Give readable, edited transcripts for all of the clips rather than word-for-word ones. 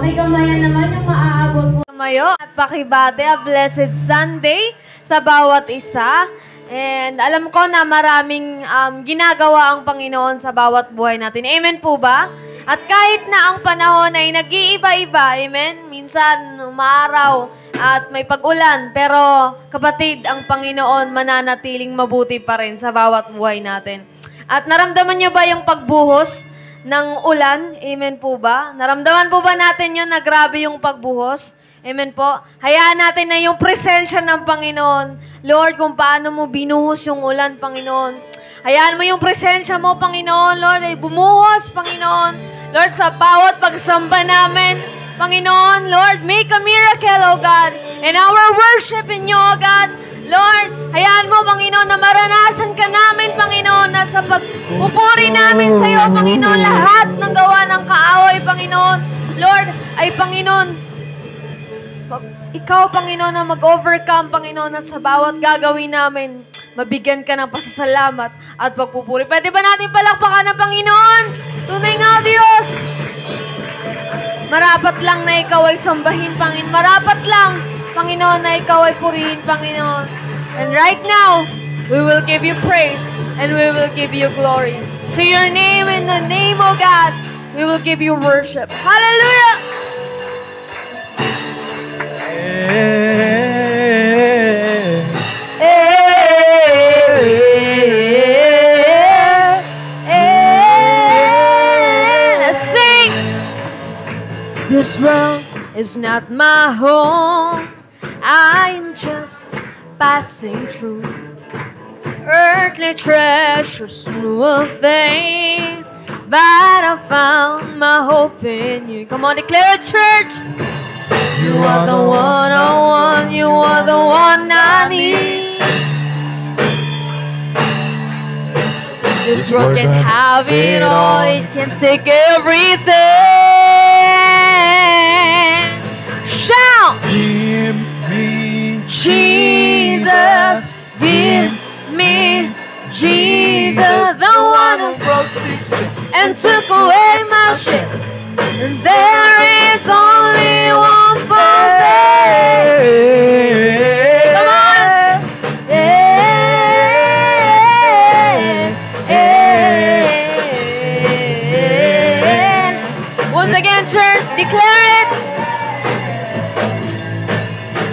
Pakikamayan naman yung maaabot mo. Mayo at pakibate a blessed Sunday sa bawat isa. And alam ko na maraming ginagawa ang Panginoon sa bawat buhay natin. Amen po ba? At kahit na ang panahon ay nag-iiba-iba, amen? Minsan umaaraw at may pag-ulan, pero kapatid, ang Panginoon mananatiling mabuti pa rin sa bawat buhay natin. At naramdaman nyo ba yung pagbuhos ng ulan? Amen po ba? Naramdaman po ba natin yun na grabe yung pagbuhos? Amen po. Hayaan natin na yung presensya ng Panginoon. Lord, kung paano mo binuhos yung ulan, Panginoon. Hayaan mo yung presensya mo, Panginoon. Lord, ay bumuhos, Panginoon. Lord, sa bawat pagsamba namin, Panginoon, Lord, make a miracle, O God, in our worship in you, O God. Lord, hayaan mo, Panginoon, na maranasan ka namin, Panginoon, na sa pagpupuri namin sa iyo, Panginoon, lahat ng gawa ng kaaway, Panginoon. Lord, ay Panginoon, ikaw, Panginoon, na mag-overcome, Panginoon, at sa bawat gagawin namin, mabigyan ka ng pasasalamat at pagpupuri. Pwede ba natin palakpakan ng Panginoon? Tunay nga, Diyos! Marapat lang na ikaw ay sambahin, Panginoon. Marapat lang, Panginoon, na ikaw ay purihin, Panginoon. And right now, we will give you praise and we will give you glory. To your name, in the name of God, we will give you worship. Hallelujah! This world is not my home. I'm just passing through. Earthly treasures will fade, but I found my hope in you. Come on, declare it, church. You are the one I want. You are the one I need. This world can have it all. It can take everything. Shout! Give me Jesus, give me Jesus, the one who broke these chains and took away my shame. And there is only one for me. Come on! Once again, church, declare it.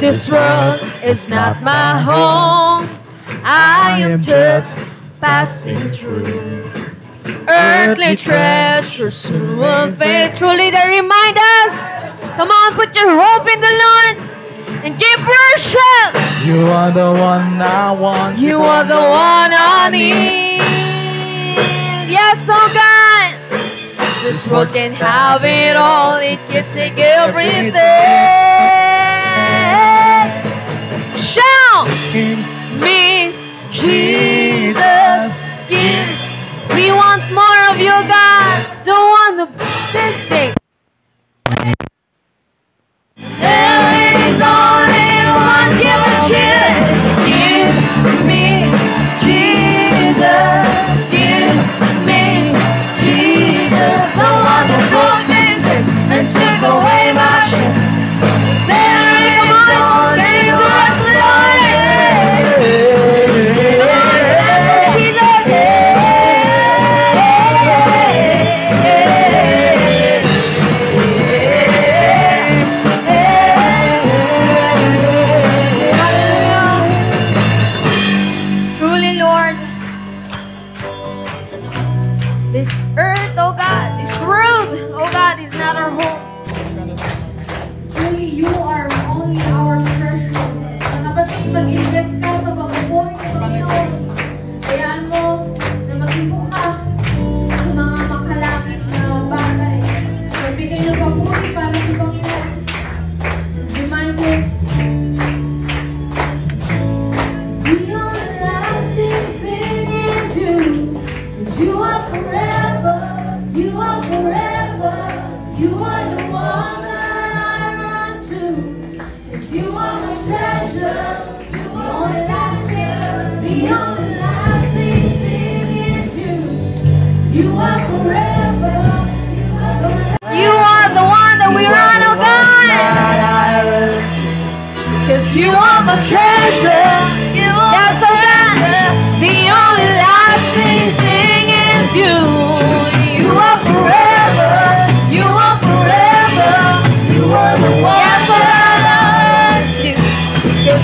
This world is not my home. I am just passing through. Earthly treasures will fade. Truly they remind us. Come on, put your hope in the Lord and give worship. You are the one I want. You are the one I need. Yes, oh God. This world can have it all. It can take everything. Shout! Give Me, Jesus, give. We want more of you, God. Don't want to this day. There is only one given chance. Give me Jesus. Give me Jesus, the one who broke this place and took away my shame.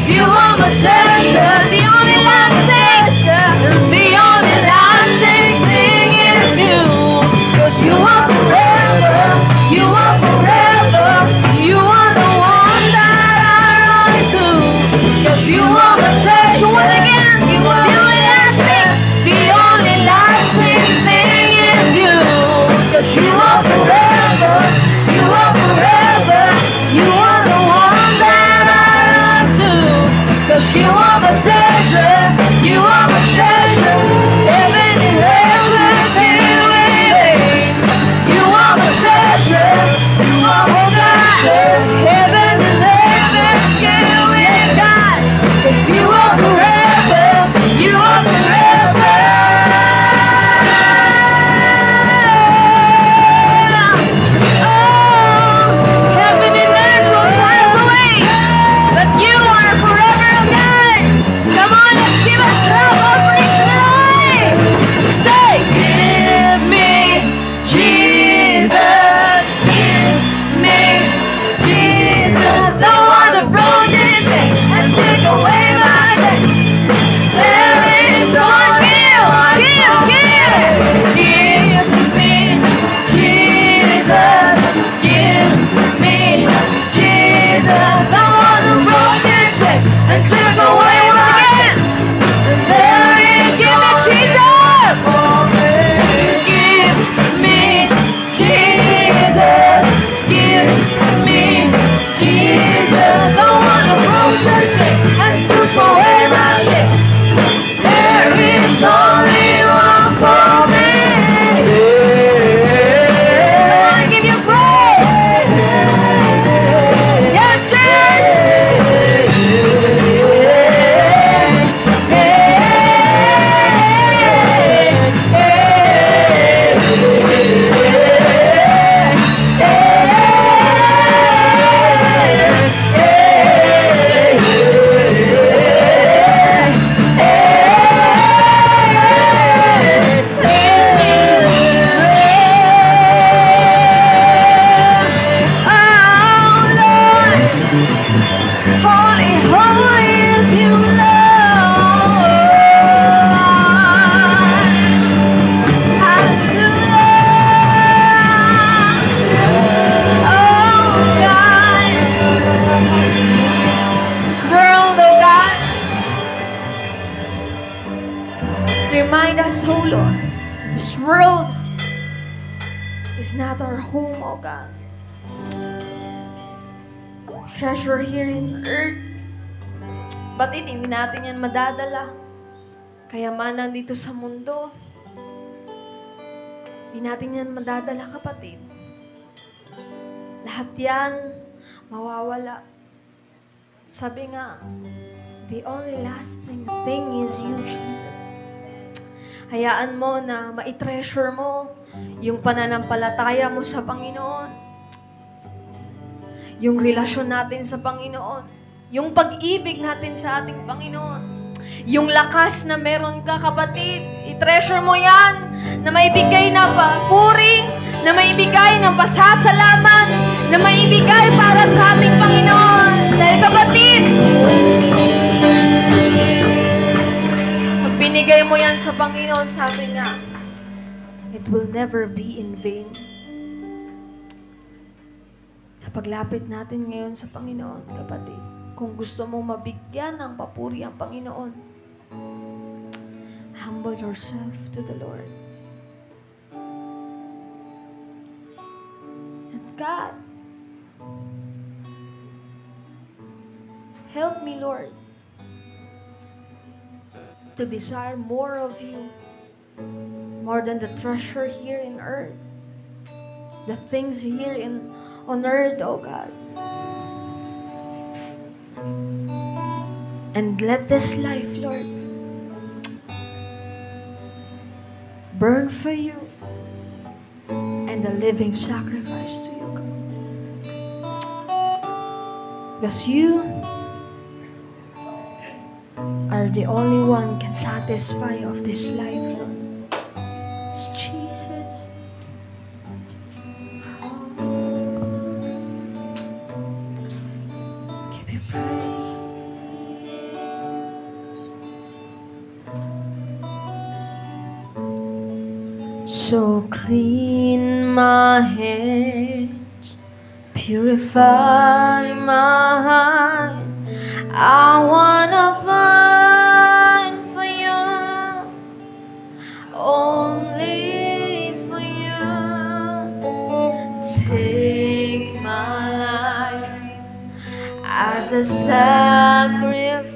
you are my treasure, the only lasting, the only lasting thing is you. 'Cause you are forever, you are forever, you are the one that I run to. 'Cause you are my treasure, once again, you are the only lasting, the only lasting thing is you. 'Cause you are forever, you are forever, you are the one that I run to. 'Cause you are my treasure, you are my treasure, heaven and heaven can wait. You are my treasure, you are my treasure, heaven and heaven can wait, God. 'Cause you are forever, you are forever. Heaven and earth will pass away, but you are forever, God. Come on, let's give us love offering tonight. Say, give me Jesus, give me Jesus, the one who brought this thing and took away my sin. There is one give me Jesus, give me Jesus, the one who brought this place and took away my sin. There is give me Jesus, give me Jesus, give me Jesus, the one who brought this place and took away my sin. There is only one for me. I give you praise. Yes, holy, holy is you, Lord. Hallelujah. Oh God, this world, oh God, remind us, oh Lord, this world is not our home, oh God. Treasure here in earth. Ba't hindi natin yan madadala? Kayamanan dito sa mundo. Hindi natin yan madadala, kapatid. Lahat yan mawawala. Sabi nga, the only lasting thing is you, Jesus. Hayaan mo na ma-treasure mo yung pananampalataya mo sa Panginoon. Yung relasyon natin sa Panginoon, yung pag-ibig natin sa ating Panginoon, yung lakas na meron ka, kapatid, i-treasure mo yan, na maibigay na papuri, na maibigay ng pasasalamat, na maibigay para sa ating Panginoon. Dahil, kapatid, pag binigay mo yan sa Panginoon, sabi nga, it will never be in vain. Sa paglapit natin ngayon sa Panginoon, kapatid, kung gusto mo mabigyan ng papuri ang Panginoon, humble yourself to the Lord. And God, help me, Lord, to desire more of you, more than the treasure here in earth, the things here on earth, oh God. And let this life, Lord, burn for you and a living sacrifice to you, God. Because you are the only one can satisfy of this life, Lord. It's Jesus. Give you praise. So clean my hands, purify my heart. I wanna burn for you, only for you. Take my life as a sacrifice.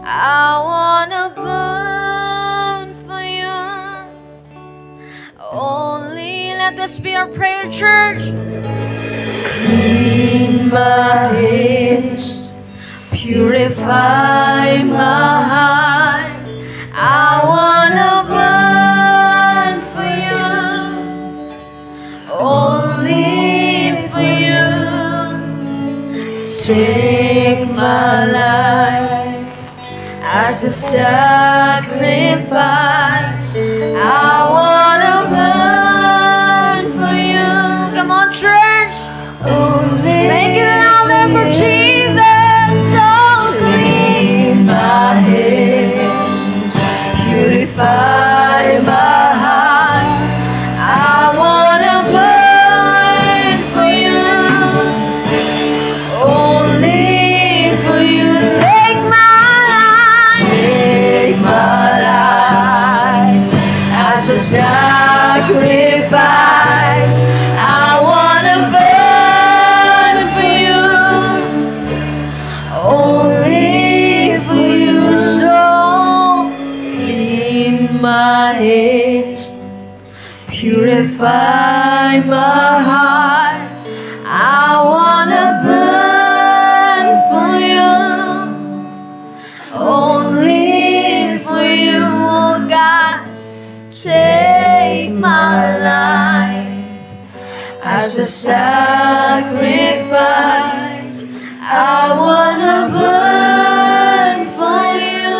I wanna burn for you. Only let this be our prayer, church. Clean my hands, purify my heart. I wanna burn for you, only for you. Take my life as a sacrifice. I wanna burn for you. Come on, church. Make it louder for Jesus. So clean my hands, purify my heart. I wanna burn for you, only for you. Take my life as a sacrifice. I wanna burn for you, only for you. So clean my hands, purify my heart. I wanna burn for you, only for you. Oh God, take my life as a sacrifice. I wanna burn for you,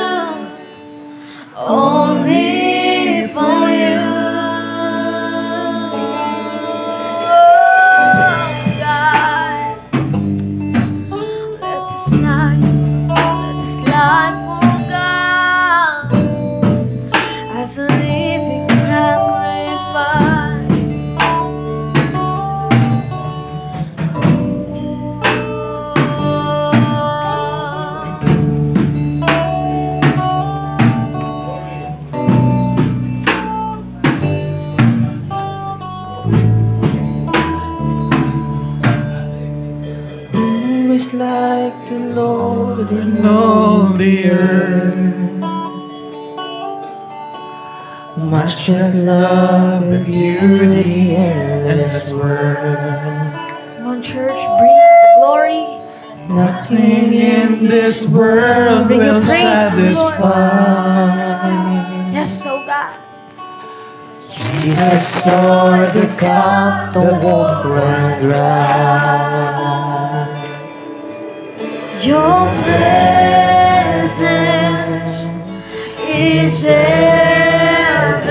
only for you. Oh God, let this life, oh God, as a living sacrifice. Who is like the Lord in In all the earth, much as love and beauty in this world? Come on, church, bring the glory. Nothing in this world Bring will us praise, satisfy. Yes, oh God. Jesus, you're the cup that won't run dry. Your presence is heaven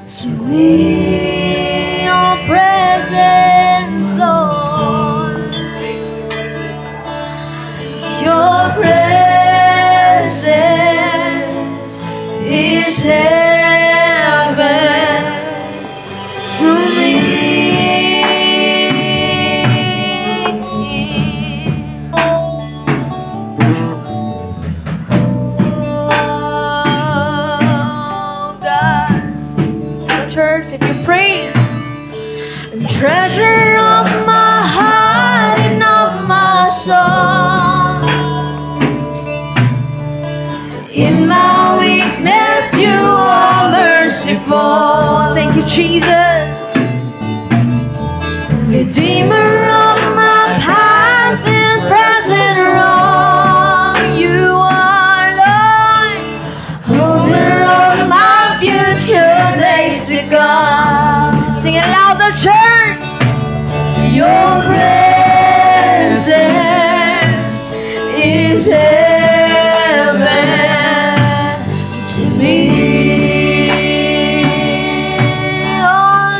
to me. Your presence, Lord. Your presence is heaven to me. Oh God, church, if you praise and treasure of my heart and of my soul, in my weakness you are merciful. Thank you, Jesus. Redeemer of my past and present wrong, you are Lord, holder of my future days to come. Sing it louder, church. Your presence is heaven to me. Oh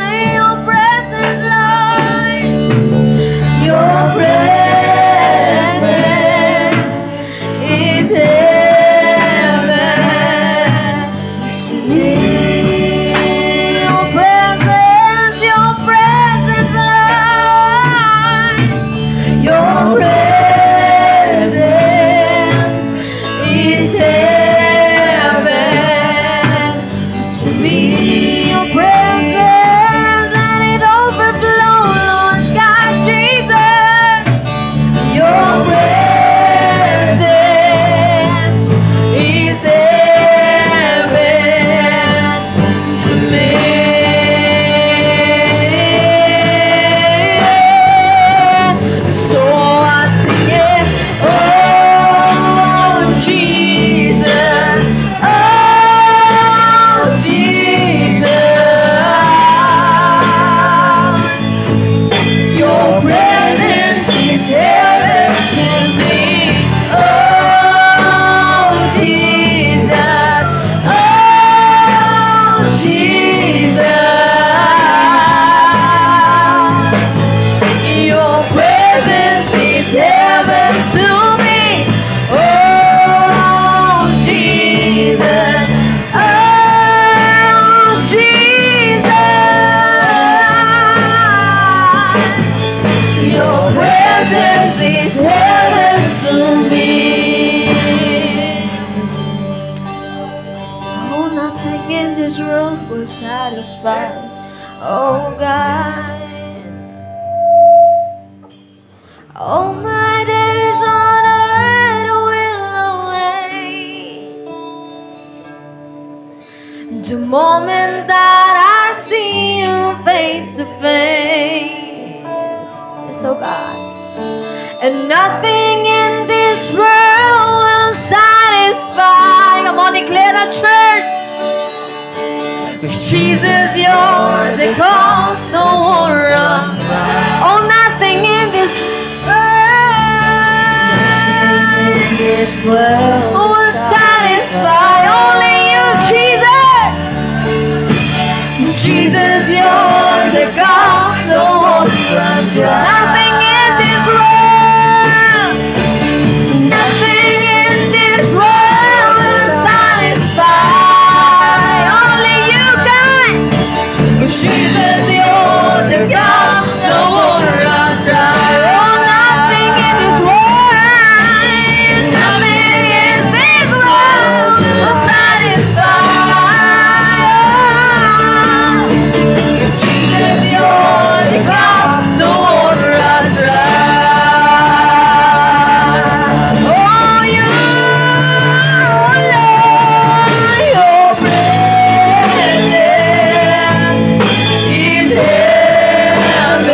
satisfy. Oh God, all my days on earth will await the moment that I see you face to face. Yes, oh God. And nothing in this world will satisfy. Come on, declare that, church. 'Cause Jesus, you're the God, no more run. Oh, nothing in this world will satisfy. Only you, Jesus. Jesus, you're the God, no more run. Nothing in this world, nothing in this world will satisfy. Only you, God. 'Cause Jesus, you're the God, no more run dry. Oh, nothing in this world, nothing in this world will satisfy. 'Cause Jesus, you're the God, no more run dry. Oh, you, Lord, your presence is heaven.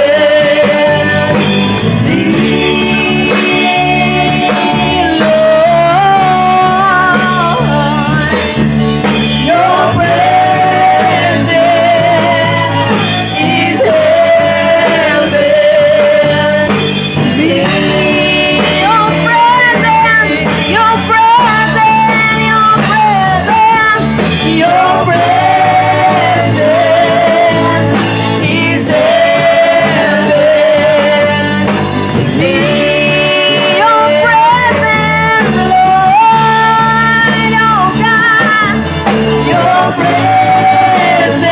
Your presence is heaven to me. Your presence, your presence, your presence, your presence is heaven to me. Your presence, Lord, oh God, your presence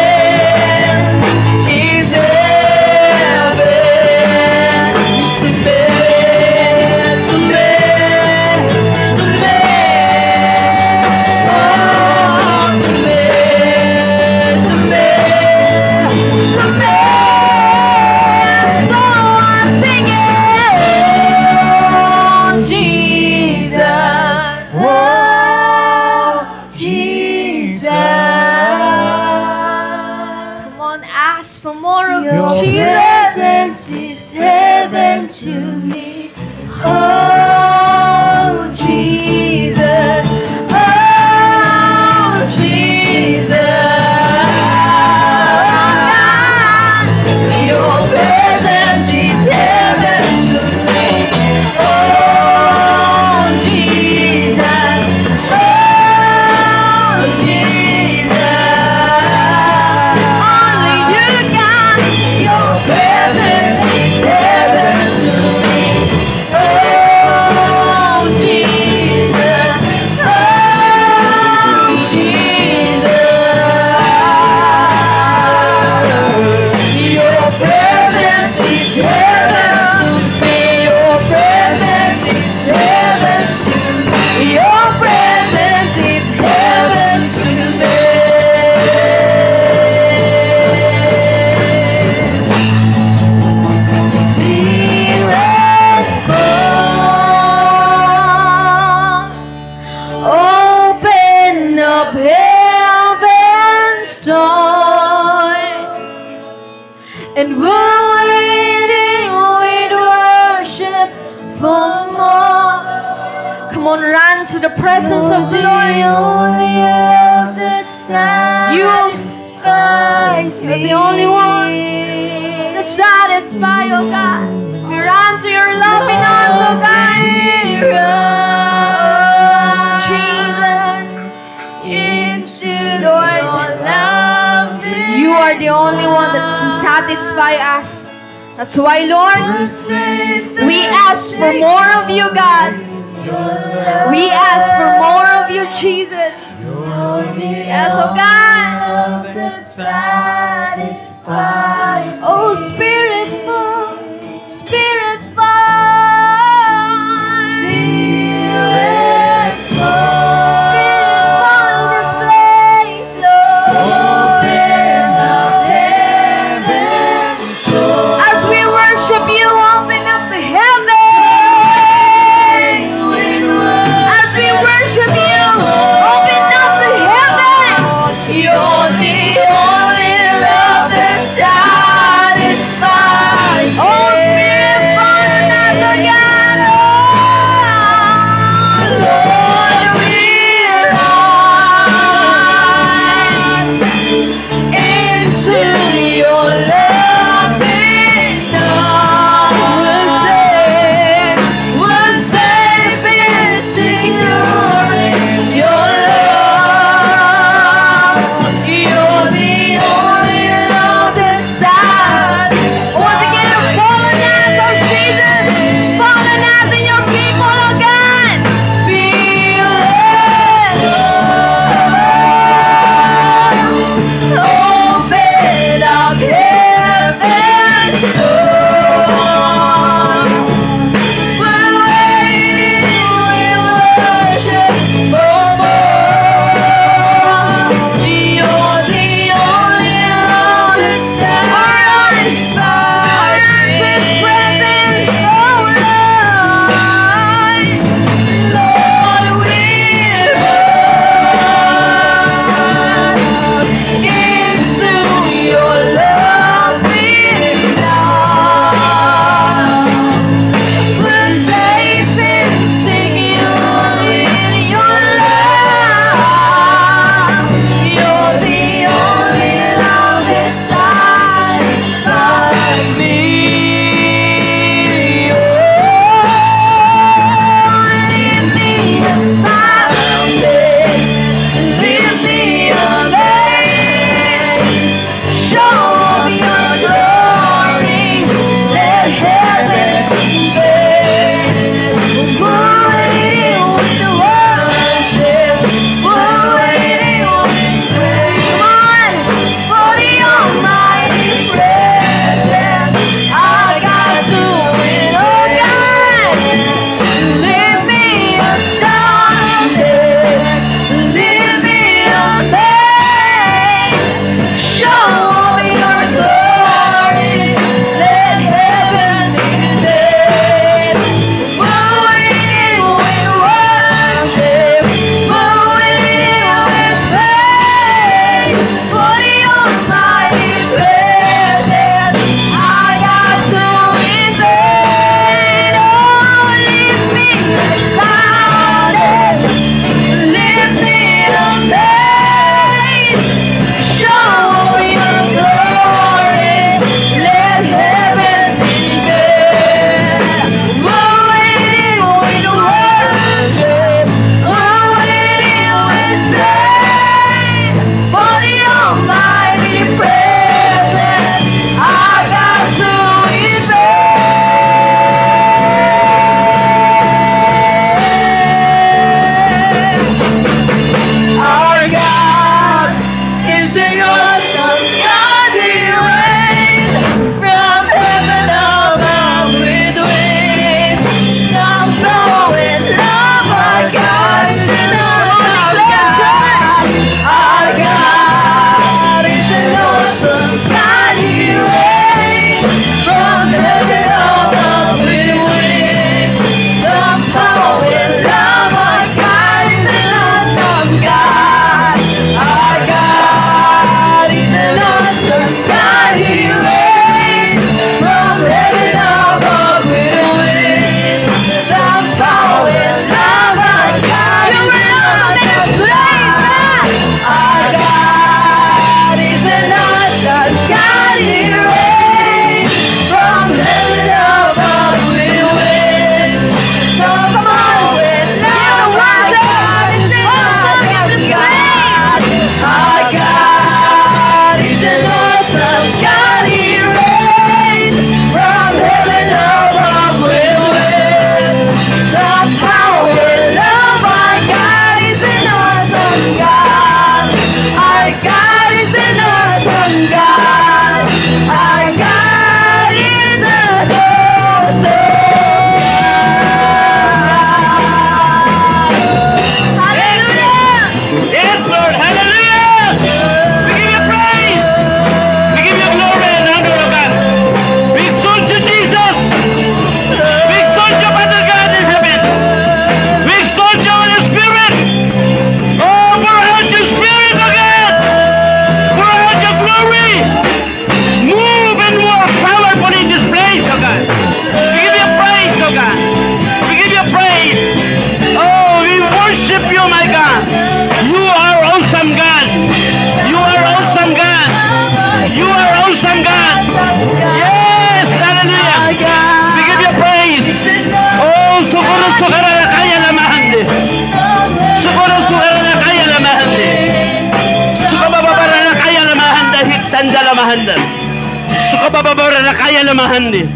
is heaven to me, to me, to me, oh, to me, to me, to me. So I sing it, Jesus, oh, Jesus. Come on, ask for more of Your Jesus. presence is heaven to me. Oh, Jesus. Oh, Jesus. Your presence is heaven to me. Oh, Jesus. Oh, Jesus. Only you, God. Your presence is heaven to me. Oh, Jesus. Oh, Jesus. Your presence is heaven to me. Your presence is heaven to me. Your presence is heaven to me. Spirit, come, open up heaven's door, and we're waiting with worship for more. Come on, run to the presence of the Lord. You're the only one that satisfy, oh God. We run to your loving arms, oh God. Jesus, into Lord, you are the only one that can satisfy us. That's why, Lord, we ask for more of you, God. We ask for more of you, Jesus. Yes, oh God. Oh, Spirit fall, Spirit fall, Spirit fall in this place, Lord. Sukabababara na kaya lamahandi.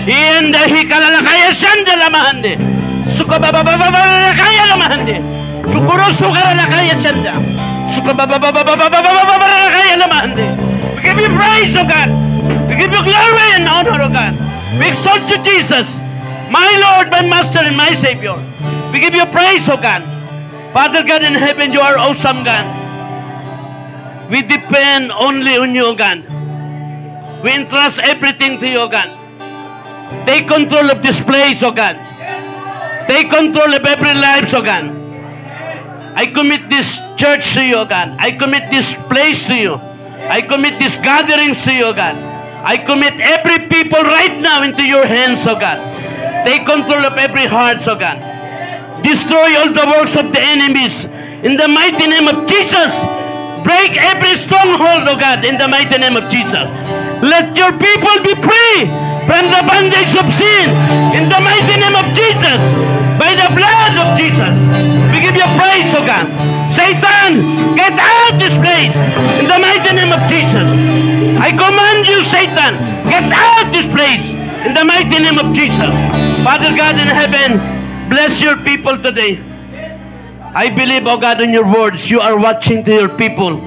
Ienda hikala na kaya sanda lamahandi. Sukababababara na kaya lamahandi. Sukuruso ka na kaya sanda. Sukabababababababababara na kaya lamahandi. We give you praise, O God. We give you glory and honor, O God. We exalt you, Jesus, my Lord, my Master, and my Savior. We give you praise, O God. Father God in heaven, you are awesome, God. We depend only on you, O God. We entrust everything to you, O God. Take control of this place, O God. Take control of every life, O God. I commit this church to you, O God. I commit this place to you. I commit these gatherings to you, O God. I commit every people right now into your hands, O God. Take control of every heart, O God. Destroy all the works of the enemies. In the mighty name of Jesus. Break every stronghold, O God, in the mighty name of Jesus. Let your people be free from the bondage of sin. In the mighty name of Jesus. By the blood of Jesus. We give you praise, O God. Satan, get out this place. In the mighty name of Jesus. I command you, Satan, get out this place. In the mighty name of Jesus. Father God in heaven, bless your people today. I believe, O God, in your words. You are watching to your people.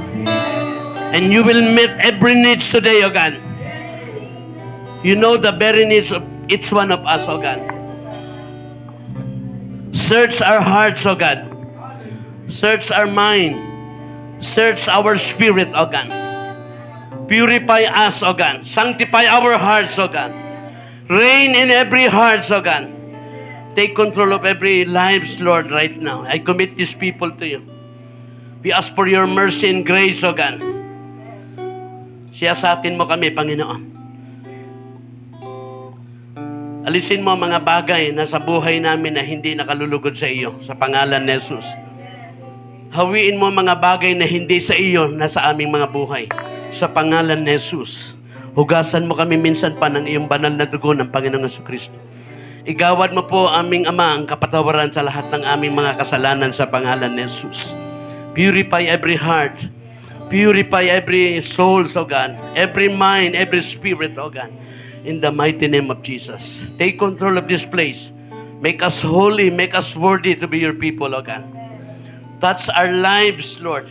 And you will meet every needs today, O God. You know the very needs of each one of us, O God. Search our hearts, O God. Search our mind. Search our spirit, O God. Purify us, O God. Sanctify our hearts, O God. Reign in every heart, O God. Take control of every lives, Lord, right now. I commit these people to you. We ask for your mercy and grace, O God. Siyasatin mo kami, Panginoon. Alisin mo mga bagay na sa buhay namin na hindi nakalulugod sa iyo, sa pangalan ni Jesus. Hawiin mo mga bagay na hindi sa iyo na sa aming mga buhay, sa pangalan ni Jesus. Hugasan mo kami minsan pa ng iyong banal na dugo ng Panginoong Jesucristo. Igawad mo po aming Ama ang kapatawaran sa lahat ng aming mga kasalanan sa pangalan ni Jesus. Purify every heart. Purify every soul, O God. Every mind, every spirit, O God. In the mighty name of Jesus. Take control of this place. Make us holy. Make us worthy to be your people, O God. Touch our lives, Lord.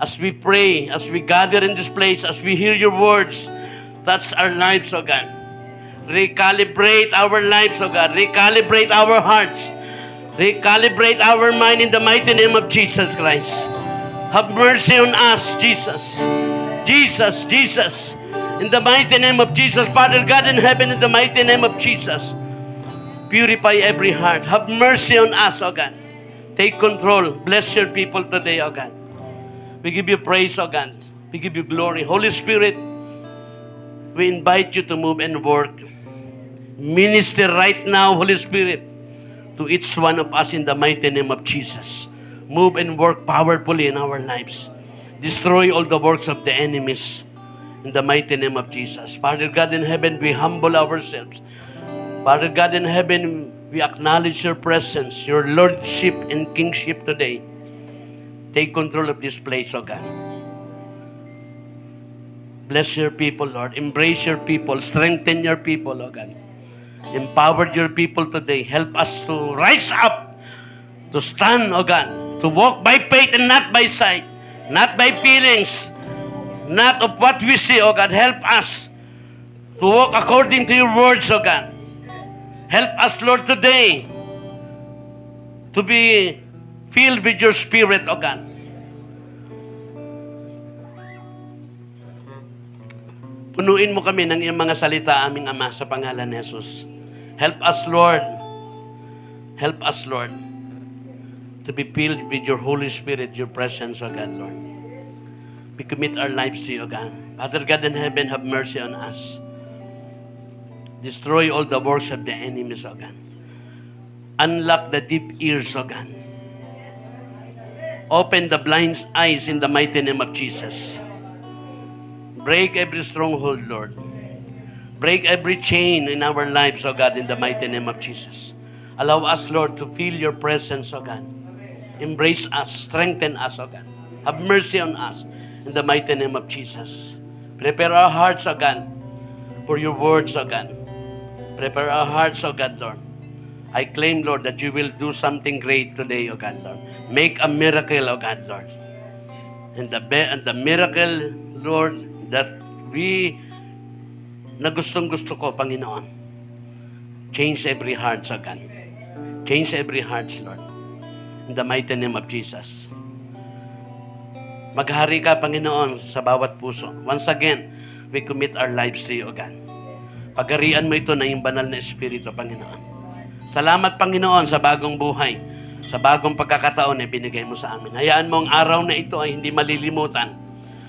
As we pray, as we gather in this place, as we hear your words, touch our lives, O God. Recalibrate our lives, O God. Recalibrate our hearts. Recalibrate our mind in the mighty name of Jesus Christ. Have mercy on us, Jesus. Jesus, Jesus. In the mighty name of Jesus, Father God in heaven, in the mighty name of Jesus. Purify every heart. Have mercy on us, O God. Take control. Bless your people today, O God. We give you praise, O God. We give you glory. Holy Spirit, we invite you to move and work. Minister right now, Holy Spirit, to each one of us in the mighty name of Jesus. Move and work powerfully in our lives. Destroy all the works of the enemies in the mighty name of Jesus. Father God in heaven, we humble ourselves. Father God in heaven, we acknowledge your presence, your lordship and kingship today. Take control of this place, O God. Bless your people, Lord. Embrace your people. Strengthen your people, O God. Empower your people today. Help us to rise up, to stand, O God, to walk by faith and not by sight, not by feelings, not of what we see, O God. Help us to walk according to your words, O God. Help us, Lord, today to be filled with your Spirit, O God. Punuin mo kami ng iyong mga salita, aming Ama, sa pangalan ni Jesus. Help us, Lord. Help us, Lord, to be filled with your Holy Spirit, your presence, O God, Lord. We commit our lives to you, O God. Father God in heaven, have mercy on us. Destroy all the works of the enemies, O God. Unlock the deep ears, O God. Open the blind eyes in the mighty name of Jesus. Break every stronghold, Lord. Break every chain in our lives, O God, in the mighty name of Jesus. Allow us, Lord, to feel your presence, O God. Embrace us, strengthen us, O God. Have mercy on us in the mighty name of Jesus. Prepare our hearts, O God, for your words, O God. Prepare our hearts, O God, Lord. I claim, Lord, that you will do something great today, O God, Lord. Make a miracle, O God, Lord. And the miracle, Lord, that na gustong-gusto ko, Panginoon. Change every heart, O God. Change every heart, Lord. In the mighty name of Jesus. Maghari ka, Panginoon, sa bawat puso. Once again, we commit our lives to you, O God. Pagharian mo ito na yung banal na Espiritu, Panginoon. Salamat, Panginoon, sa bagong buhay, sa bagong pagkakataon na binigay mo sa amin. Hayaan mo ang araw na ito ay hindi malilimutan,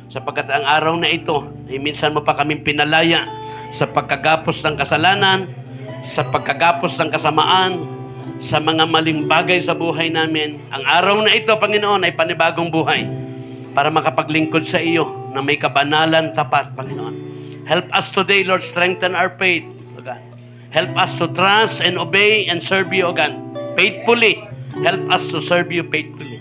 sapagkat ang araw na ito ay minsan mo pa kaming pinalaya sa pagkagapos ng kasalanan, sa pagkagapos ng kasamaan, sa mga maling bagay sa buhay namin. Ang araw na ito, Panginoon, ay panibagong buhay para makapaglingkod sa iyo na may kabanalan tapat, Panginoon. Help us today, Lord, strengthen our faith, O God. Help us to trust and obey and serve you, O God, faithfully. Help us to serve you faithfully.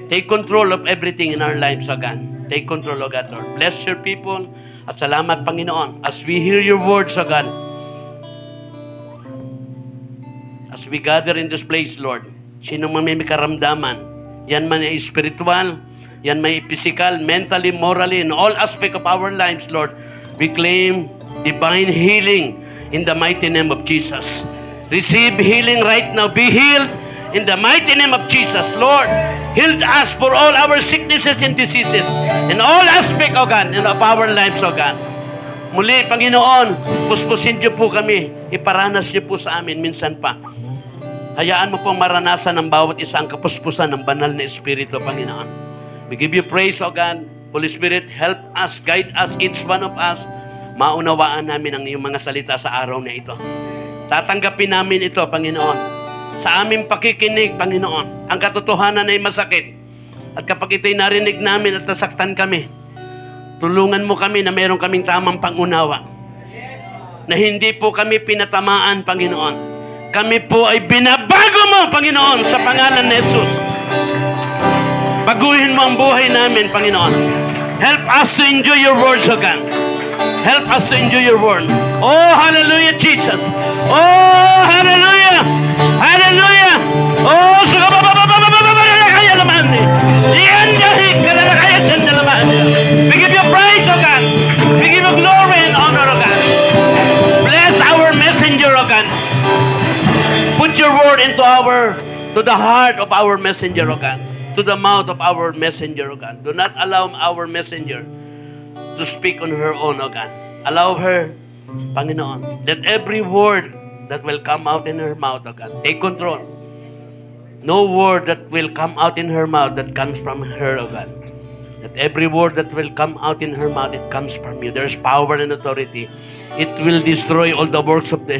Take control of everything in our lives, O God. Take control, O God, Lord. Bless your people. At salamat, Panginoon, as we hear your words, O God. As we gather in this place, Lord, sino man may karamdaman, yan man ay spiritual, yan may physical, mentally, morally, in all aspect of our lives, Lord, we claim divine healing in the mighty name of Jesus. Receive healing right now. Be healed in the mighty name of Jesus. Lord, heal us for all our sicknesses and diseases in all aspect, O God, in our lives, O God. Muli, Panginoon, puspusin niyo po kami. Iparanas niyo po sa amin minsan pa. Hayaan mo pong maranasan ng bawat isang kapuspusan ng banal na Espiritu, Panginoon. We give you praise, O God. Holy Spirit, help us, guide us, each one of us. Maunawaan namin ang iyong mga salita sa araw na ito. Tatanggapin namin ito, Panginoon. Sa aming pakikinig, Panginoon, ang katotohanan ay masakit. At kapag ito'y narinig namin at nasaktan kami, tulungan mo kami na mayroon kaming tamang pangunawa. Na hindi po kami pinatamaan, Panginoon. Kami po ay binabago mo, Panginoon, sa pangalan ni Jesus. Baguhin mo ang buhay namin, Panginoon. Help us to enjoy your words, O God. Help us to enjoy your word. Oh, hallelujah, Jesus. Oh, hallelujah. Hallelujah. Oh, we give you praise, O God. We give you glory and honor, O God. Bless our messenger, O God. Put your word to the heart of our messenger, O God. To the mouth of our messenger, O God. Do not allow our messenger to speak on her own, O God. Allow her, Panginoon, that every word that will come out in her mouth, O God, take control. No word that will come out in her mouth that comes from her, O God. That every word that will come out in her mouth, it comes from you. There's power and authority. It will destroy all the works of the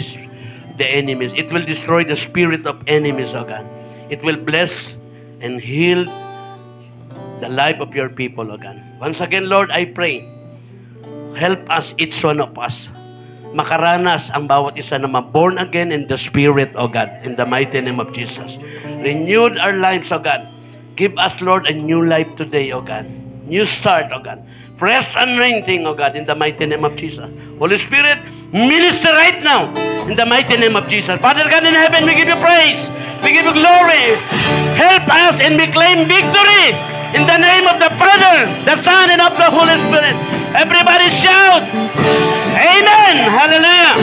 enemies. It will destroy the spirit of enemies, O God. It will bless and heal the life of your people, O God. Once again, Lord, I pray, help us, each one of us, makaranas ang bawat isa na born again in the Spirit, O God, in the mighty name of Jesus. Renewed our lives, O God. Give us, Lord, a new life today, O God. New start, O God. Fresh anointing, O God, in the mighty name of Jesus. Holy Spirit, minister right now in the mighty name of Jesus. Father God in heaven, we give you praise. We give you glory. Help us and we claim victory in the name of the Father, the Son, and of the Holy Spirit. Everybody shout, Amen! Hallelujah!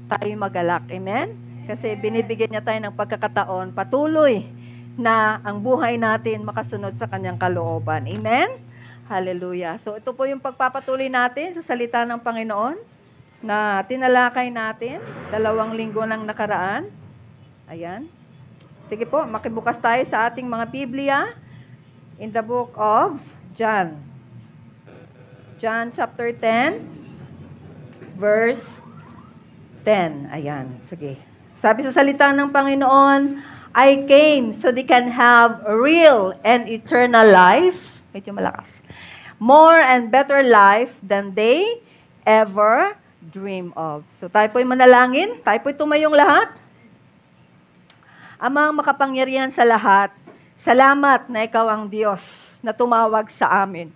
Tayo magalak, amen? Kasi binibigyan niya tayo ng pagkakataon patuloy na ang buhay natin makasunod sa kanyang kalooban. Amen? Hallelujah. So ito po yung pagpapatuloy natin sa salita ng Panginoon na tinalakay natin 2 linggo nang nakaraan. Ayan. Sige po, makibukas tayo sa ating mga Biblia in the book of John. John chapter 10, verse 10. Ayan, sige. Sabi sa salita ng Panginoon, I came so they can have real and eternal life. Medyo malakas. More and better life than they ever dream of. So tayo po'y manalangin. Tayo po'y tumayong lahat. Amang makapangyarihan sa lahat, salamat na ikaw ang Diyos na tumawag sa amin.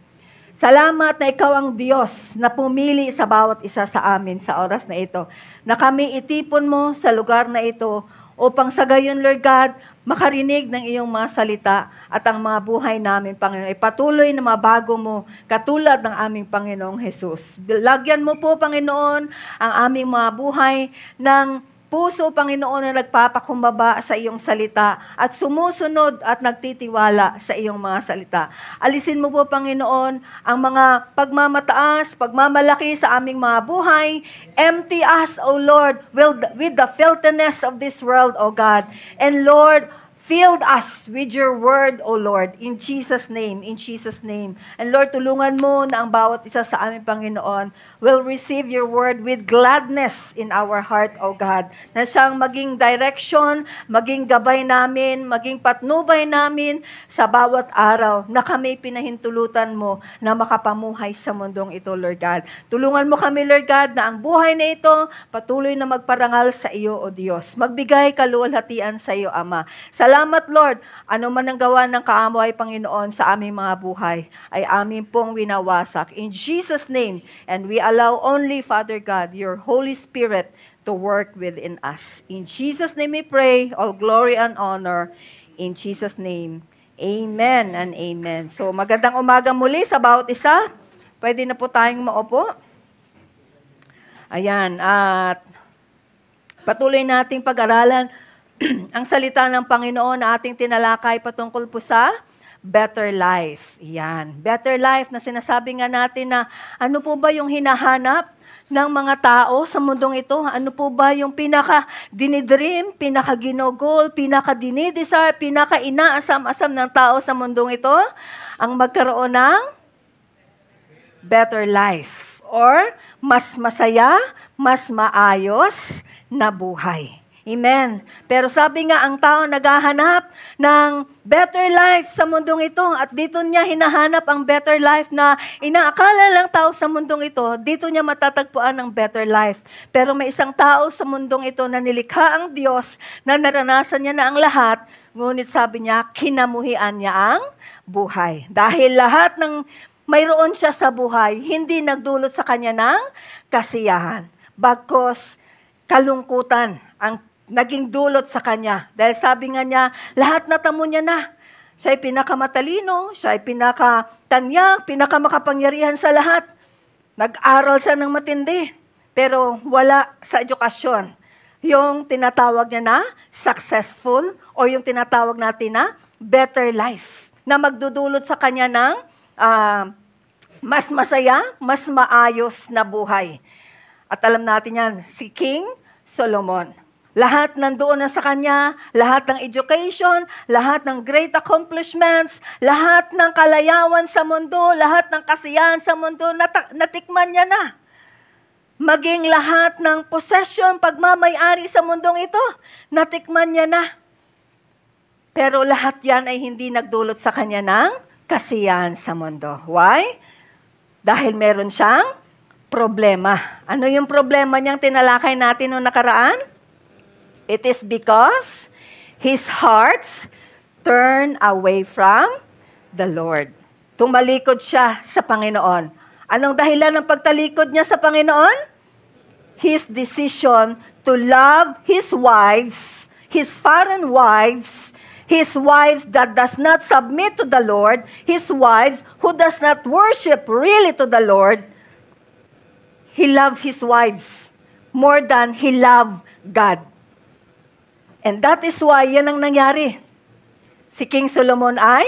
Salamat na ikaw ang Diyos na pumili sa bawat isa sa amin sa oras na ito, na kami itipon mo sa lugar na ito upang sa gayon, Lord God, makarinig ng iyong mga salita at ang mga buhay namin, Panginoon, ay patuloy na mabago mo katulad ng aming Panginoong Jesus. Lagyan mo po, Panginoon, ang aming mga buhay ng puso, Panginoon, na nagpapakumbaba sa iyong salita at sumusunod at nagtitiwala sa iyong mga salita. Alisin mo po, Panginoon, ang mga pagmamataas, pagmamalaki sa aming mga buhay. Empty us, O Lord, with the filthiness of this world, O God. And Lord, filled us with your word, O Lord, in Jesus' name, in Jesus' name. And Lord, tulungan mo na ang bawat isa sa aming Panginoon will receive your word with gladness in our heart, O God. Na siyang maging direction, maging gabay namin, maging patnubay namin sa bawat araw na kami pinahintulutan mo na makapamuhay sa mundong ito, Lord God. Tulungan mo kami, Lord God, na ang buhay na ito patuloy na magparangal sa iyo, O Diyos. Magbigay kaluwalhatian sa iyo, Ama. Salamat, Lord. Ano man ang gawa ng kaaway, Panginoon, sa aming mga buhay, ay amin pong winawasak. In Jesus' name, and we allow only, Father God, your Holy Spirit to work within us. In Jesus' name we pray, all glory and honor. In Jesus' name, amen and amen. So, magandang umaga muli sa bawat isa. Pwede na po tayong maupo. Ayan, at patuloy nating pag-aralan ang salita ng Panginoon na ating tinalakay patungkol po sa better life. Yan. Better life na sinasabi nga natin na ano po ba yung hinahanap ng mga tao sa mundong ito? Ano po ba yung pinaka-dinidream, pinaka-ginogol, pinaka-dinidesire, pinaka-inaasam-asam ng tao sa mundong ito? Ang magkaroon ng better life or mas masaya, mas maayos na buhay. Amen. Pero sabi nga, ang tao naghahanap ng better life sa mundong ito at dito niya hinahanap ang better life na inaakala lang tao sa mundong ito, dito niya matatagpuan ang better life. Pero may isang tao sa mundong ito na nilikha ang Diyos, na naranasan niya na ang lahat, ngunit sabi niya, kinamuhian niya ang buhay. Dahil lahat ng mayroon siya sa buhay, hindi nagdulot sa kanya ng kasiyahan. Bagkus, kalungkutan ang naging dulot sa kanya. Dahil sabi nga niya, lahat natamo niya na. Siya ay pinakamatalino, siya ay pinakatanyag, pinakamakapangyarihan sa lahat. Nag-aral siya ng matindi, pero wala sa edukasyon. Yung tinatawag niya na successful o yung tinatawag natin na better life na magdudulot sa kanya ng mas masaya, mas maayos na buhay. At alam natin yan, si King Solomon. Lahat nandoon na sa kanya, lahat ng education, lahat ng great accomplishments, lahat ng kalayawan sa mundo, lahat ng kasiyahan sa mundo, natikman niya na. Maging lahat ng possession, pagmamayari sa mundong ito, natikman niya na. Pero lahat yan ay hindi nagdulot sa kanya ng kasiyahan sa mundo. Why? Dahil meron siyang problema. Ano yung problema niyang tinalakay natin noong nakaraan? It is because his hearts turned away from the Lord. Tumalikod siya sa Panginoon. Anong dahilan ng pagtalikod niya sa Panginoon? His decision to love his wives, his foreign wives, his wives that does not submit to the Lord, his wives who does not worship really to the Lord. He loved his wives more than he loved God. And that is why yan ang nangyari. Si King Solomon ay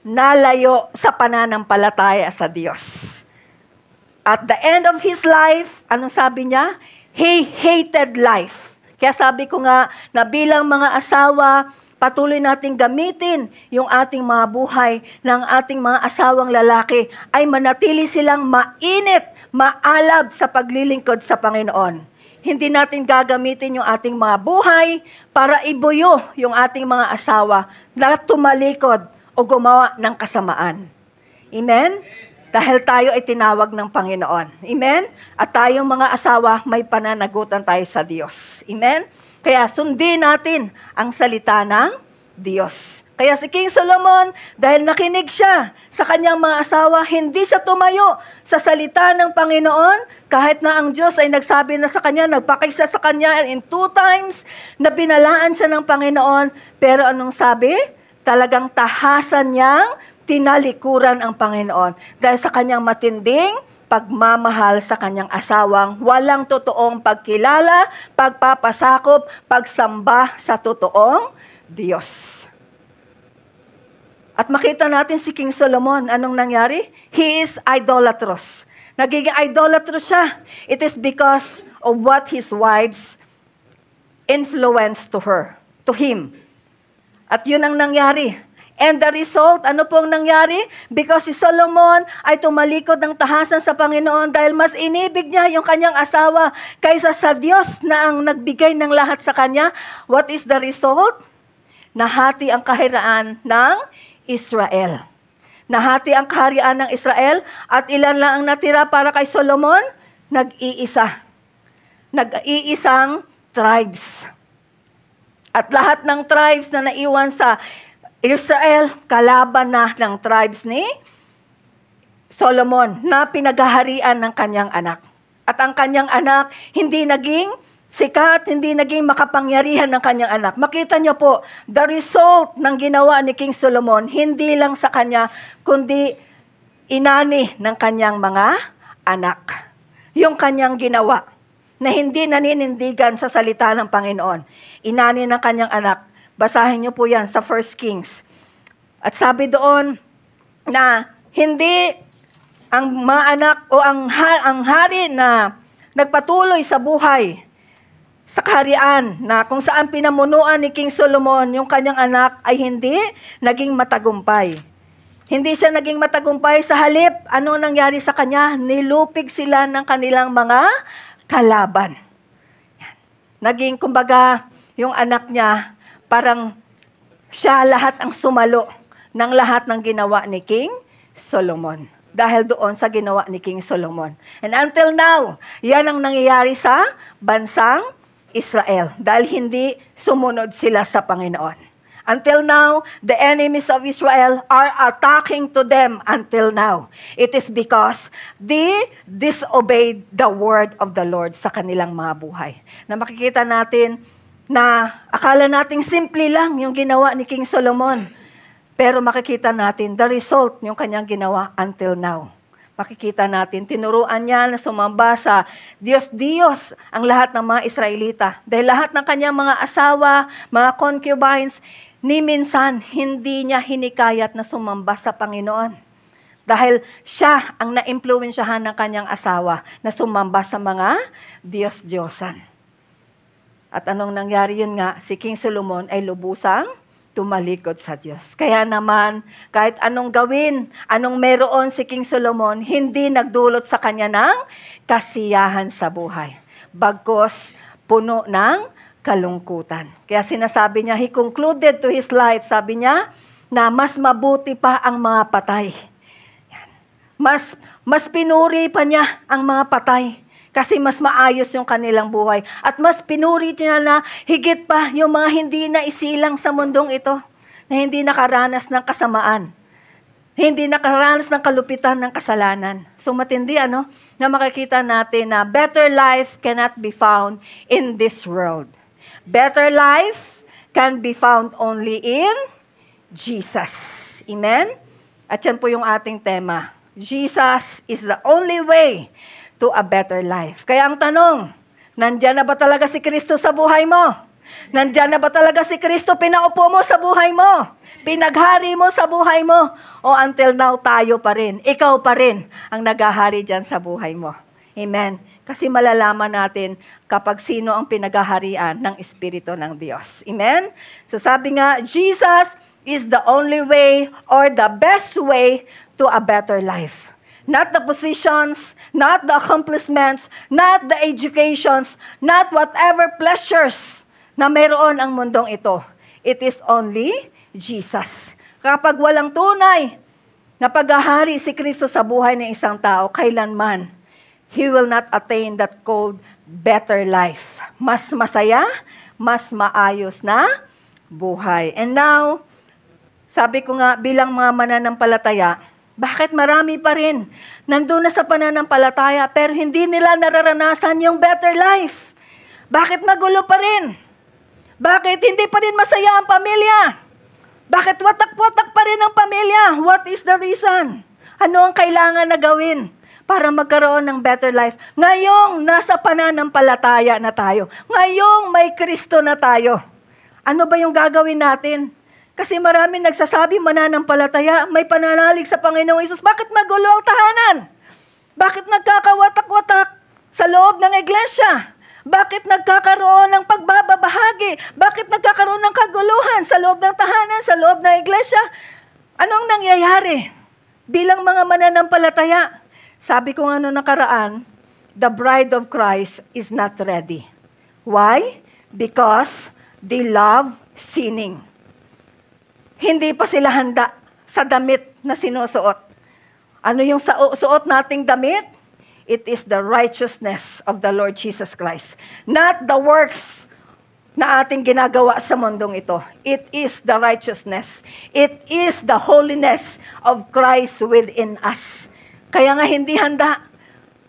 nalayo sa pananampalataya sa Diyos. At the end of his life, anong sabi niya? He hated life. Kaya sabi ko nga, na bilang mga asawa, patuloy nating gamitin yung ating mga buhay ng ating mga asawang lalaki ay manatili silang mainit, maalab sa paglilingkod sa Panginoon. Hindi natin gagamitin yung ating mga buhay para ibuyo yung ating mga asawa na tumalikod o gumawa ng kasamaan. Amen? Dahil tayo ay tinawag ng Panginoon. Amen? At tayong mga asawa, may pananagutan tayo sa Diyos. Amen? Kaya sundin natin ang salita ng Diyos. Kaya si King Solomon, dahil nakinig siya sa kanyang mga asawa, hindi siya tumayo sa salita ng Panginoon, kahit na ang Diyos ay nagsabi na sa kanya, nagpakaisa sa kanya in 2 times, na binalaan siya ng Panginoon. Pero anong sabi? Talagang tahasan niyang tinalikuran ang Panginoon dahil sa kanyang matinding pagmamahal sa kanyang asawang walang totoong pagkilala, pagpapasakop, pagsamba sa totoong Diyos. At makita natin si King Solomon, anong nangyari? He is idolatrous. Nagiging idolatrous siya. It is because of what his wives influenced to him. At yun ang nangyari. And the result, ano pong nangyari? Because si Solomon ay tumalikod ng tahasan sa Panginoon dahil mas inibig niya yung kanyang asawa kaysa sa Diyos na ang nagbigay ng lahat sa kanya. What is the result? Nahati ang kaharian ng Israel. Nahati ang kaharian ng Israel at ilan lang ang natira para kay Solomon? Nag-iisa. Nag-iisang tribes. At lahat ng tribes na naiwan sa Israel, kalaban na ng tribes ni Solomon na pinaghaharian ng kanyang anak. At ang kanyang anak hindi naging sikat, hindi naging makapangyarihan ng kanyang anak. Makita niyo po, the result ng ginawa ni King Solomon, hindi lang sa kanya, kundi inani ng kanyang mga anak. Yung kanyang ginawa, na hindi naninindigan sa salita ng Panginoon. Inani ng kanyang anak. Basahin niyo po yan sa 1 Kings. At sabi doon na hindi ang mga anak o ang hari na nagpatuloy sa buhay sa kaharian na kung saan pinamunuan ni King Solomon yung kanyang anak ay hindi naging matagumpay. Hindi siya naging matagumpay, sa halip, ano nangyari sa kanya? Nilupig sila ng kanilang mga kalaban. Naging, kumbaga, yung anak niya, parang siya lahat ang sumalo ng lahat ng ginawa ni King Solomon. Dahil doon sa ginawa ni King Solomon. And until now, yan ang nangyayari sa bansang Israel. Dahil hindi sumunod sila sa Panginoon. Until now, the enemies of Israel are attacking to them until now. It is because they disobeyed the word of the Lord sa kanilang mga buhay. Na makikita natin na akala nating simple lang yung ginawa ni King Solomon. Pero makikita natin the result yung kanyang ginawa until now. Makikita natin, tinuruan niya na sumamba sa Diyos ang lahat ng mga Israelita. Dahil lahat ng kanyang mga asawa, mga concubines, ni minsan hindi niya hinikayat na sumamba sa Panginoon. Dahil siya ang na-impluwensyahan ng kanyang asawa na sumamba sa mga Diyos-Diyosan. At anong nangyari yun nga, si King Solomon ay lubusang tumalikod sa Diyos. Kaya naman, kahit anong gawin, anong meron si King Solomon, hindi nagdulot sa kanya ng kasiyahan sa buhay. Bagkus, puno ng kalungkutan. Kaya sinasabi niya, he concluded to his life, sabi niya, na mas mabuti pa ang mga patay. Mas pinuri pa niya ang mga patay. Kasi mas maayos yung kanilang buhay. At mas pinuri niya na higit pa yung mga hindi na isilang sa mundong ito. Na hindi nakaranas ng kasamaan. Hindi nakaranas ng kalupitan ng kasalanan. So matindi na makikita natin na better life cannot be found in this world. Better life can be found only in Jesus. Amen? At yan po yung ating tema. Jesus is the only way to a better life. Kaya ang tanong, nandyan na ba talaga si Kristo sa buhay mo? Nandyan na ba talaga si Kristo pinaupo mo sa buhay mo? Pinaghari mo sa buhay mo? O until now, tayo pa rin, ikaw pa rin ang naghahari dyan sa buhay mo? Amen. Kasi malalaman natin kapag sino ang pinaghaharian ng Espiritu ng Diyos. Amen? So sabi nga, Jesus is the only way or the best way to a better life. Not the positions, not the accomplishments, not the educations, not whatever pleasures na mayroon ang mundong ito. It is only Jesus. Kapag walang tunay na paghahari si Kristo sa buhay ng isang tao, kailanman, he will not attain that called better life. Mas masaya, mas maayos na buhay. And now, Sabi ko nga, bilang mga mananampalataya, bakit marami pa rin nandun na sa pananampalataya pero hindi nila nararanasan yung better life? Bakit magulo pa rin? Bakit hindi pa rin masaya ang pamilya? Bakit watak-watak pa rin ang pamilya? What is the reason? Ano ang kailangan na gawin para magkaroon ng better life? Ngayong nasa pananampalataya na tayo. Ngayong may Kristo na tayo. Ano ba yung gagawin natin? Kasi marami nagsasabi mananampalataya, may pananalig sa Panginoong Hesus. Bakit magulo ang tahanan? Bakit nagkakawatak-watak sa loob ng iglesia? Bakit nagkakaroon ng pagbababahagi? Bakit nagkakaroon ng kaguluhan sa loob ng tahanan, sa loob ng iglesia? Anong nangyayari? Bilang mga mananampalataya, sabi ko nga noong nakaraan, the bride of Christ is not ready. Why? Because they love sinning. Hindi pa sila handa sa damit na sinusuot. Ano yung suot nating damit? It is the righteousness of the Lord Jesus Christ. Not the works na ating ginagawa sa mundong ito. It is the righteousness. It is the holiness of Christ within us. Kaya nga hindi handa.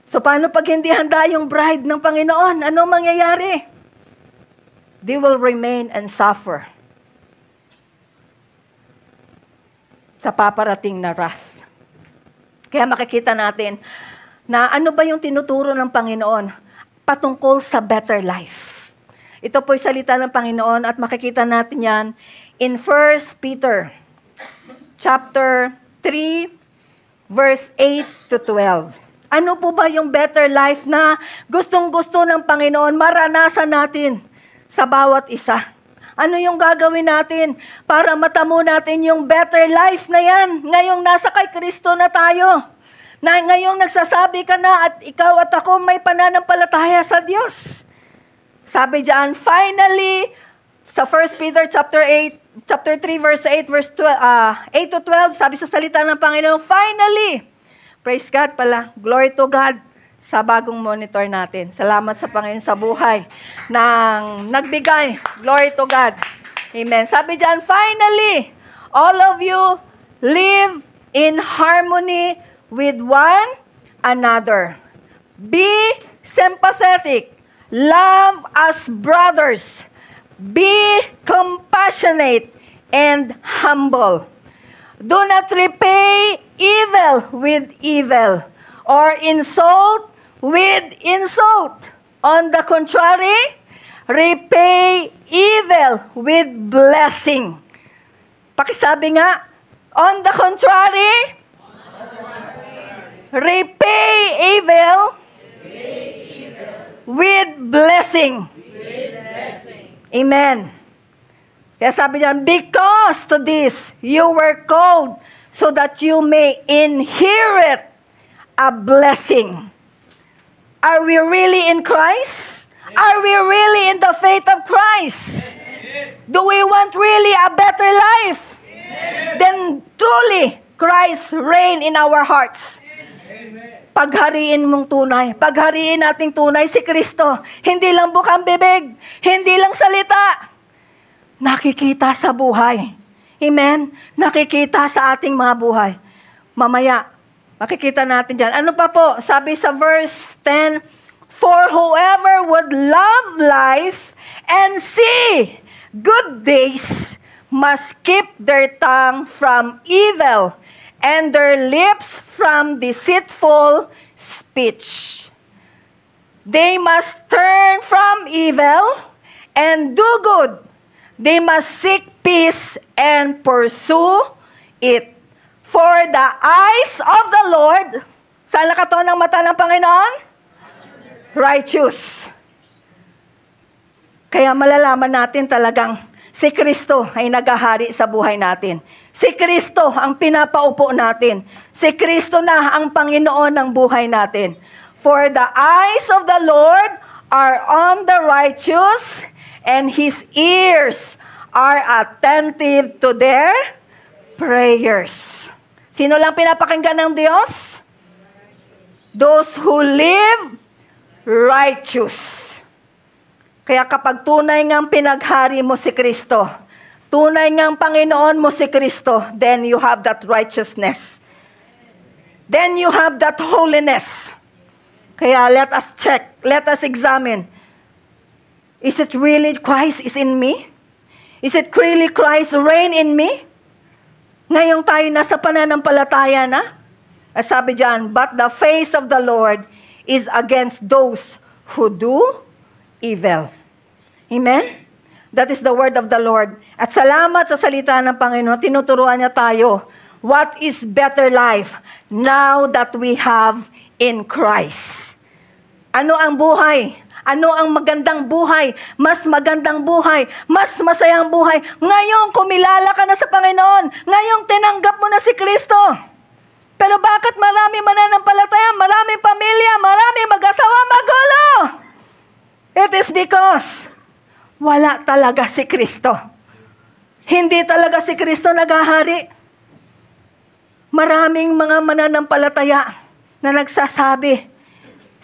So paano pag hindi handa yung bride ng Panginoon? Ano mangyayari? They will remain and suffer sa paparating na wrath. Kaya makikita natin na ano ba yung tinuturo ng Panginoon patungkol sa better life. Ito po'y salita ng Panginoon at makikita natin yan in 1 Peter chapter 3 verse 8 to 12. Ano po ba yung better life na gustong-gusto ng Panginoon maranasan natin sa bawat isa? Ano yung gagawin natin para matamo natin yung better life na yan? Ngayong nasa kay Kristo na tayo. Na ngayong nagsasabi ka na at ikaw at ako may pananampalataya sa Diyos. Sabi diyan, finally, sa 1 Peter chapter 3 verse 8 to 12, sabi sa salita ng Panginoon, finally, praise God pala, glory to God sa bagong monitor natin. Salamat sa Panginoon sa buhay ng nagbigay. Glory to God. Amen. Sabi diyan, finally, all of you live in harmony with one another. Be sympathetic. Love as brothers. Be compassionate and humble. Do not repay evil with evil or insult with insult. On the contrary, repay evil with blessing. Pakisabi nga, on the contrary, repay evil with blessing. Amen. Kaya sabi niya, because to this you were called so that you may inherit a blessing. Are we really in Christ? Are we really in the faith of Christ? Do we want really a better life? Then truly, Christ reign in our hearts. Paghariin mong tunay. Paghariin nating tunay si Kristo. Hindi lang bukang bibig. Hindi lang salita. Nakikita sa buhay. Amen? Nakikita sa ating mga buhay. Mamaya, makikita natin dyan. Ano pa po? Sabi sa verse 10, for whoever would love life and see good days must keep their tongue from evil and their lips from deceitful speech. They must turn from evil and do good. They must seek peace and pursue it. For the eyes of the Lord, saan nakatuon ang mata ng Panginoon? Righteous. Kaya malalaman natin talagang si Kristo ay naghahari sa buhay natin. Si Kristo ang pinapaupo natin. Si Kristo na ang Panginoon ng buhay natin. For the eyes of the Lord are on the righteous, and His ears are attentive to their prayers. Sino lang pinapakinggan ng Diyos? Those who live righteous. Kaya kapag tunay ngang pinaghari mo si Kristo, tunay ngang Panginoon mo si Kristo, then you have that righteousness. Then you have that holiness. Kaya let us check, let us examine. Is it really Christ is in me? Is it really Christ reign in me? Ngayong tayo nasa pananampalataya na, sabi diyan, but the face of the Lord is against those who do evil. Amen? That is the word of the Lord. At salamat sa salita ng Panginoon, tinuturuan niya tayo, what is better life now that we have in Christ? Ano ang buhay? Ano ang magandang buhay? Mas magandang buhay. Mas masayang buhay. Ngayong kumilala ka na sa Panginoon. Ngayong tinanggap mo na si Kristo. Pero bakit marami mananampalataya, maraming pamilya, maraming mag-asawa, magulo? It is because wala talaga si Kristo. Hindi talaga si Kristo naghahari. Maraming mga mananampalataya na nagsasabi,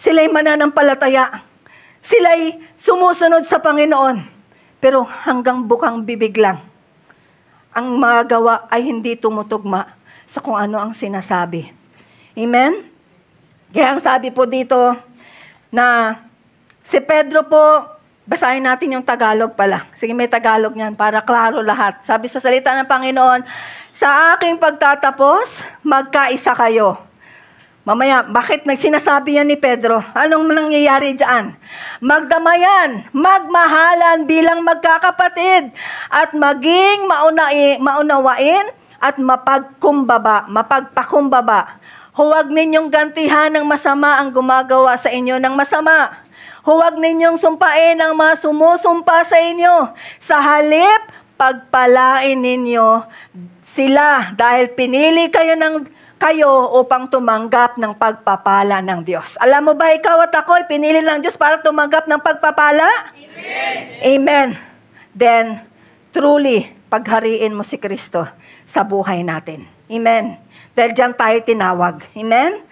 sila'y mananampalataya. Sila'y sumusunod sa Panginoon. Pero hanggang bukang bibig lang. Ang mga gawa ay hindi tumutugma sa kung ano ang sinasabi. Amen? Kaya ang sabi po dito na si Pedro po, basahin natin yung Tagalog pala. Sige, may Tagalog niyan para klaro lahat. Sabi sa salita ng Panginoon, sa aking pagtatapos, magkaisa kayo. Mamaya, bakit nagsinasabi yan ni Pedro? Anong nangyayari dyan? Magdamayan, magmahalan bilang magkakapatid, at maging maunawain at mapagpakumbaba. Huwag ninyong gantihan ng masama ang gumagawa sa inyo ng masama. Huwag ninyong sumpain ang mga sumusumpa sa inyo. Sa halip, pagpalain ninyo sila dahil pinili kayo upang tumanggap ng pagpapala ng Diyos. Alam mo ba, ikaw at ako, pinili ng Diyos para tumanggap ng pagpapala? Amen. Amen. Then, truly, paghariin mo si Kristo sa buhay natin. Amen. Dahil dyan tayo tinawag. Amen?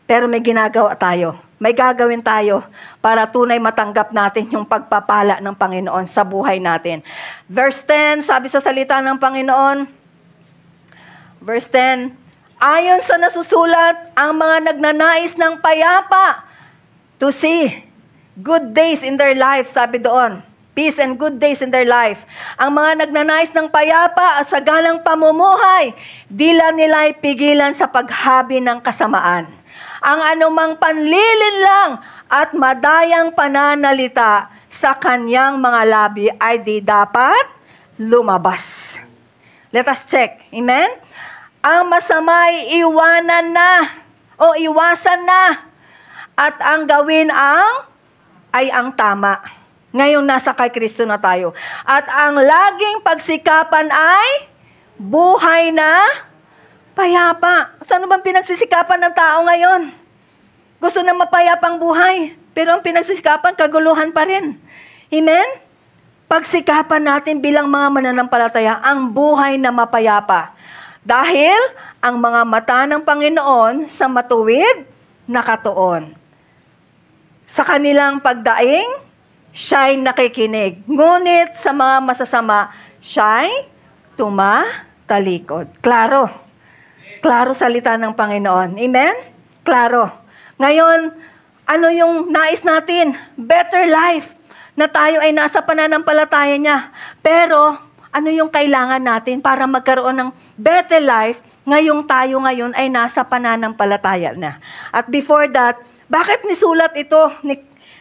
Pero may ginagawa tayo. May gagawin tayo para tunay matanggap natin yung pagpapala ng Panginoon sa buhay natin. Verse 10, sabi sa salita ng Panginoon, verse 10, ayon sa nasusulat, ang mga nagnanais ng payapa to see good days in their life, sabi doon. Peace and good days in their life. Ang mga nagnanais ng payapa at saganang pamumuhay, dila nila'y pigilan sa paghabi ng kasamaan. Ang anumang panlilinlang at madayang pananalita sa kanyang mga labi ay di dapat lumabas. Let us check. Amen? Ang masama'y iwanan na o iwasan na, at ang gawin ay ang tama. Ngayong nasa kay Kristo na tayo. At ang laging pagsikapan ay buhay na payapa. Saan bang pinagsisikapan ng tao ngayon? Gusto na mapayapang buhay, pero ang pinagsisikapan, kaguluhan pa rin. Amen? Pagsikapan natin bilang mga mananampalataya ang buhay na mapayapa. Dahil ang mga mata ng Panginoon sa matuwid nakatuon. Sa kanilang pagdaing, siya'y nakikinig. Ngunit sa mga masasama, siya'y tumatalikod. Klaro. Klaro salita ng Panginoon. Amen? Klaro. Ngayon, ano yung nais natin? Better life. Na tayo ay nasa pananampalataya niya. Pero, ano yung kailangan natin para magkaroon ng better life ngayong tayo ngayon ay nasa pananampalataya na? At before that, bakit nisulat ito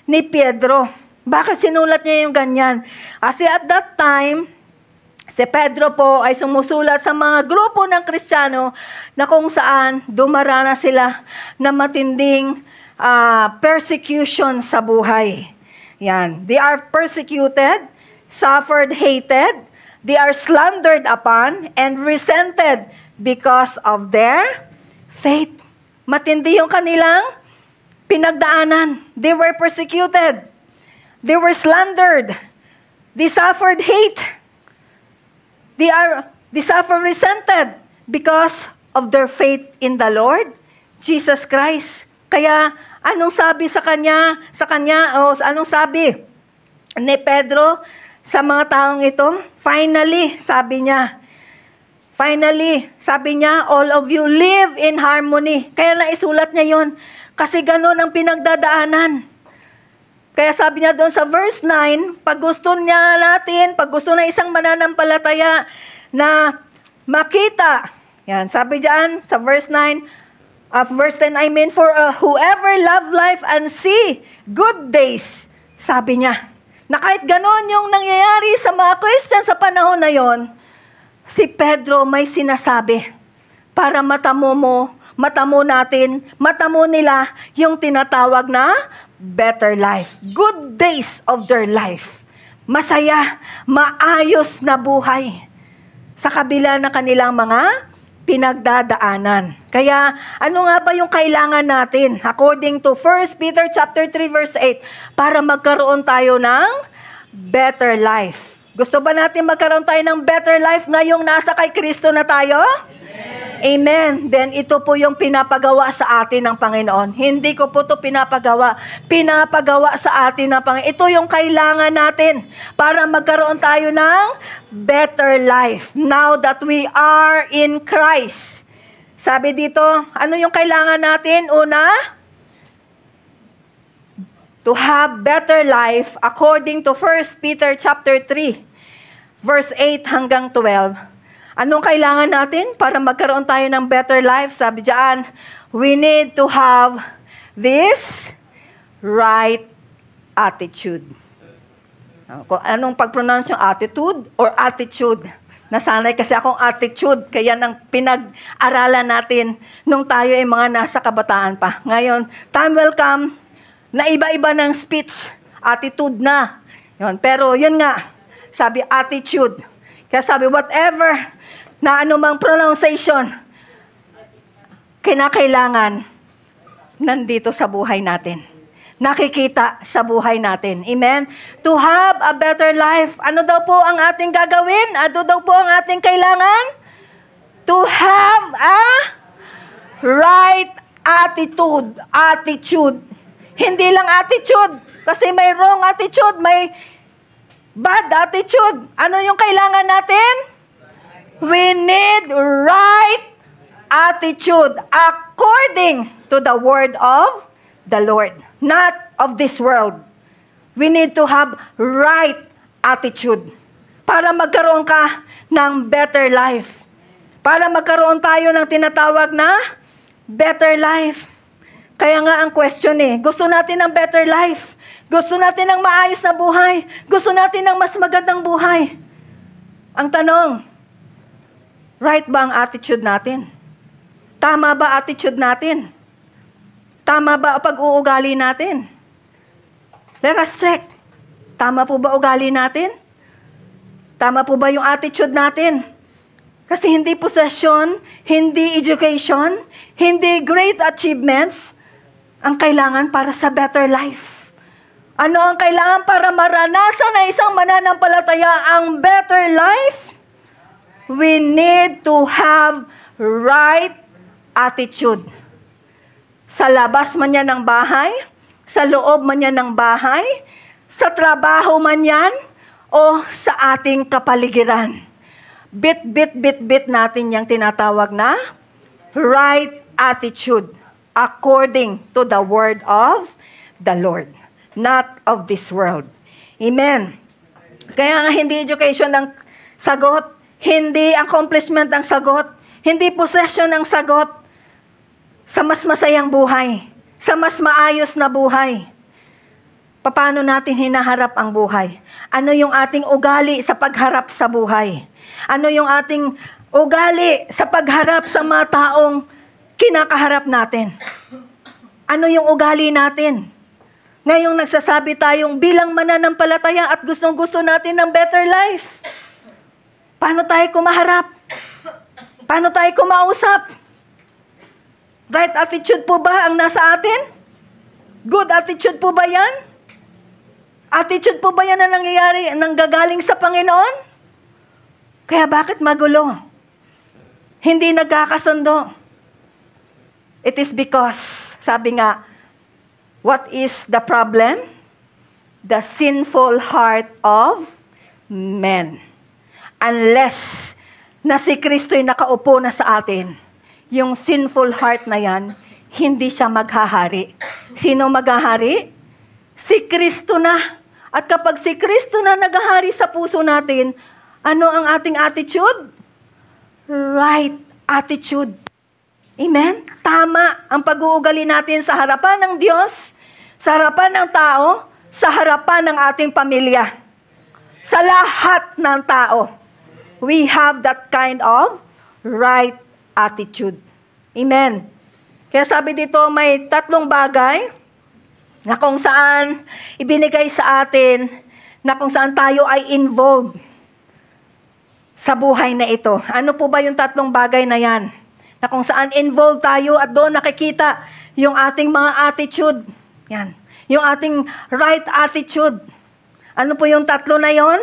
ni Pedro? Bakit sinulat niya yung ganyan? Kasi at that time, si Pedro po ay sumusulat sa mga grupo ng Kristiyano na kung saan dumaranas sila na matinding persecution sa buhay. Yan. They are persecuted, suffered, hated, they are slandered upon and resented because of their faith. Matindi yung kanilang pinagdaanan. They were persecuted. They were slandered. They suffered hate. They suffered resented because of their faith in the Lord Jesus Christ. Kaya anong sabi sa kanya, anong sabi ni Pedro sa mga taong ito. Finally, sabi niya, all of you live in harmony. Kaya naisulat niya yon, kasi ganun ang pinagdadaanan. Kaya sabi niya doon sa verse 9, pag gusto ng isang mananampalataya na makita, yan, sabi diyan sa verse 9, verse 10, for whoever love life and see good days, sabi niya, na kahit ganon yung nangyayari sa mga Christian sa panahon na yon, si Pedro may sinasabi para matamo nila yung tinatawag na better life. Good days of their life. Masaya, maayos na buhay sa kabila ng kanilang mga pinagdadaanan. Kaya, ano nga ba yung kailangan natin? According to 1 Peter chapter 3 verse 8, para magkaroon tayo ng better life. Gusto ba natin magkaroon tayo ng better life ngayong nasa kay Kristo na tayo? Amen. Then ito po yung pinapagawa sa atin ng Panginoon. Hindi ko po ito pinapagawa. Pinapagawa sa atin ng Panginoon. Ito yung kailangan natin para magkaroon tayo ng better life. Now that we are in Christ. Sabi dito, ano yung kailangan natin? Una, to have better life according to 1 Peter chapter 3, verse 8 hanggang 12. Anong kailangan natin para magkaroon tayo ng better life? Sabi diyan, we need to have this right attitude. Kung anong pag-pronounce yung attitude or attitude? Nasanay kasi akong attitude, kaya nang pinag-aralan natin nung tayo ay mga nasa kabataan pa. Ngayon, time will come na iba-iba ng speech, attitude na. Yun. Pero yun nga, sabi attitude. Kaya sabi, whatever na anumang pronunciation, kinakailangan nandito sa buhay natin. Nakikita sa buhay natin. Amen? To have a better life. Ano daw po ang ating gagawin? Ano daw po ang ating kailangan? To have a right attitude. Attitude. Hindi lang attitude. Kasi may wrong attitude, may bad attitude. Ano yung kailangan natin? We need right attitude according to the word of the Lord. Not of this world. We need to have right attitude para magkaroon ka ng better life. Para magkaroon tayo ng tinatawag na better life. Kaya nga ang question gusto natin ng better life. Gusto natin ng maayos na buhay. Gusto natin ng mas magandang buhay. Ang tanong, right ba ang attitude natin? Tama ba attitude natin? Tama ba ang pag-uugali natin? Let us check. Tama po ba ugali natin? Tama po ba yung attitude natin? Kasi hindi possession, hindi education, hindi great achievements ang kailangan para sa better life. Ano ang kailangan para maranasan ng isang mananampalataya ang better life? We need to have right attitude. Sa labas man yan ng bahay, sa loob man yan ng bahay, sa trabaho man yan, o sa ating kapaligiran. Bit natin yung tinatawag na right attitude according to the word of the Lord, not of this world. Amen. Kaya nga hindi education ang sagot, hindi accomplishment ang sagot, hindi possession ang sagot sa mas masayang buhay, sa mas maayos na buhay. Paano natin hinaharap ang buhay? Ano yung ating ugali sa pagharap sa buhay? Ano yung ating ugali sa pagharap sa mga taong kinakaharap natin? Ano yung ugali natin? Ngayong nagsasabi tayong bilang mananampalataya at gustong-gusto natin ng better life. Paano tayo kumaharap? Paano tayo kumausap? Right attitude po ba ang nasa atin? Good attitude po ba yan? Attitude po ba yan na nangyayari, nanggagaling sa Panginoon? Kaya bakit magulo? Hindi nagkakasundo. It is because, sabi nga, what is the problem? The sinful heart of Amen. Unless na si Kristo'y nakaupo na sa atin, yung sinful heart na yan, hindi siya maghahari. Sino maghahari? Si Kristo na. At kapag si Kristo na naghahari sa puso natin, ano ang ating attitude? Right attitude. Amen? Tama ang pag-uugali natin sa harapan ng Diyos, sa harapan ng tao, sa harapan ng ating pamilya. Sa lahat ng tao. We have that kind of right attitude. Amen. Kaya sabi dito, may 3 bagay na kung saan ibinigay sa atin, na kung saan tayo ay involved sa buhay na ito. Ano po ba yung 3 bagay na yan? Na kung saan involved tayo at doon nakikita yung ating mga attitude. Yan. Yung ating right attitude. Ano po yung 3 na yon?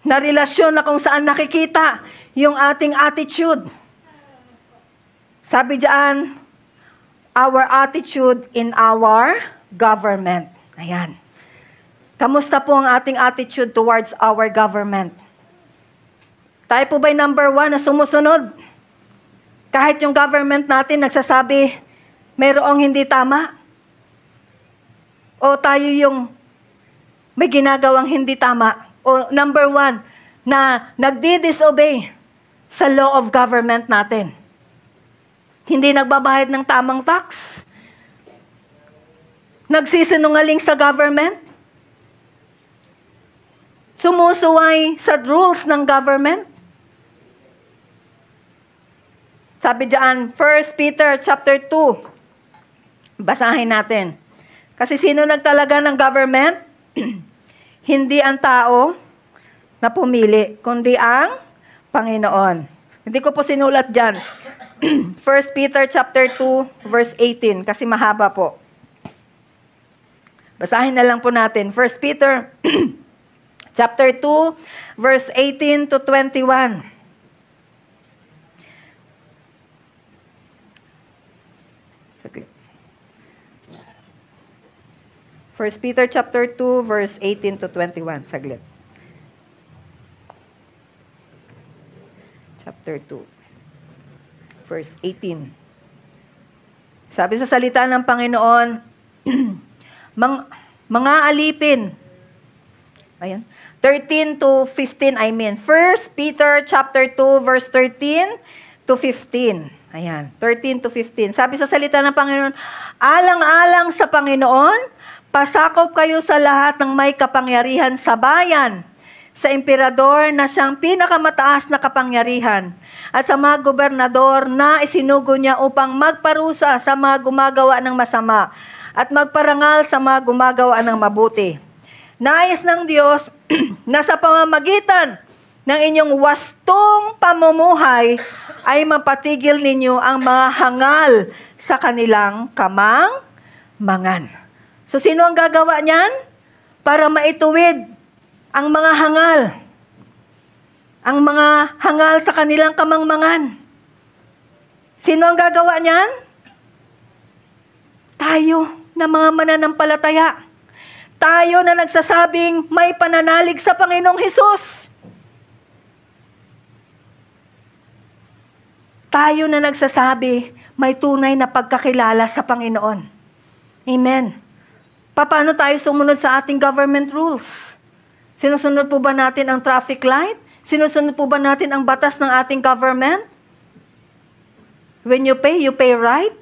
Na relasyon na kung saan nakikita yung ating attitude. Sabi diyan, our attitude in our government. Ayan. Kamusta po ang ating attitude towards our government? Tayo po ba'y number 1 na sumusunod? Kahit yung government natin nagsasabi, mayroong hindi tama? O tayo yung may ginagawang hindi tama? O number 1, na nagdi-disobey sa law of government natin. Hindi nagbabayad ng tamang tax. Nagsisinungaling sa government. Sumusuway sa rules ng government. Sabi diyan, 1 Peter chapter 2. Basahin natin. Kasi sino nagtalaga ng government? Hindi ang tao na pumili, kundi ang Panginoon. Hindi ko po sinulat dyan. 1 Peter chapter 2, verse 18, kasi mahaba po. Basahin na lang po natin. 1 Peter chapter 2, verse 18 to 21. Saglit. 1 Peter chapter 2, verse 18 to 21. Saglit. Chapter 2, verse 18. Sabi sa salita ng Panginoon, mga alipin. Ayan. 13 to 15, I mean. 1 Peter chapter 2, verse 13 to 15. Ayan. 13 to 15. Sabi sa salita ng Panginoon, alang-alang sa Panginoon, pasakop kayo sa lahat ng may kapangyarihan sa bayan, sa emperador na siyang pinakamataas na kapangyarihan, at sa mga gobernador na isinugo niya upang magparusa sa mga gumagawa ng masama, at magparangal sa mga gumagawa ng mabuti. Nais ng Diyos na sa pamamagitan ng inyong wastong pamumuhay ay mapatigil ninyo ang mga hangal sa kanilang kamang-mangan. So, sino ang gagawa niyan? Para maituwid ang mga hangal. Ang mga hangal sa kanilang kamang-mangan. Sino ang gagawa niyan? Tayo na mga mananampalataya. Tayo na nagsasabing may pananalig sa Panginoong Hesus. Tayo na nagsasabi may tunay na pagkakilala sa Panginoon. Amen. Paano tayo sumunod sa ating government rules? Sinusunod po ba natin ang traffic light? Sinusunod po ba natin ang batas ng ating government? When you pay right?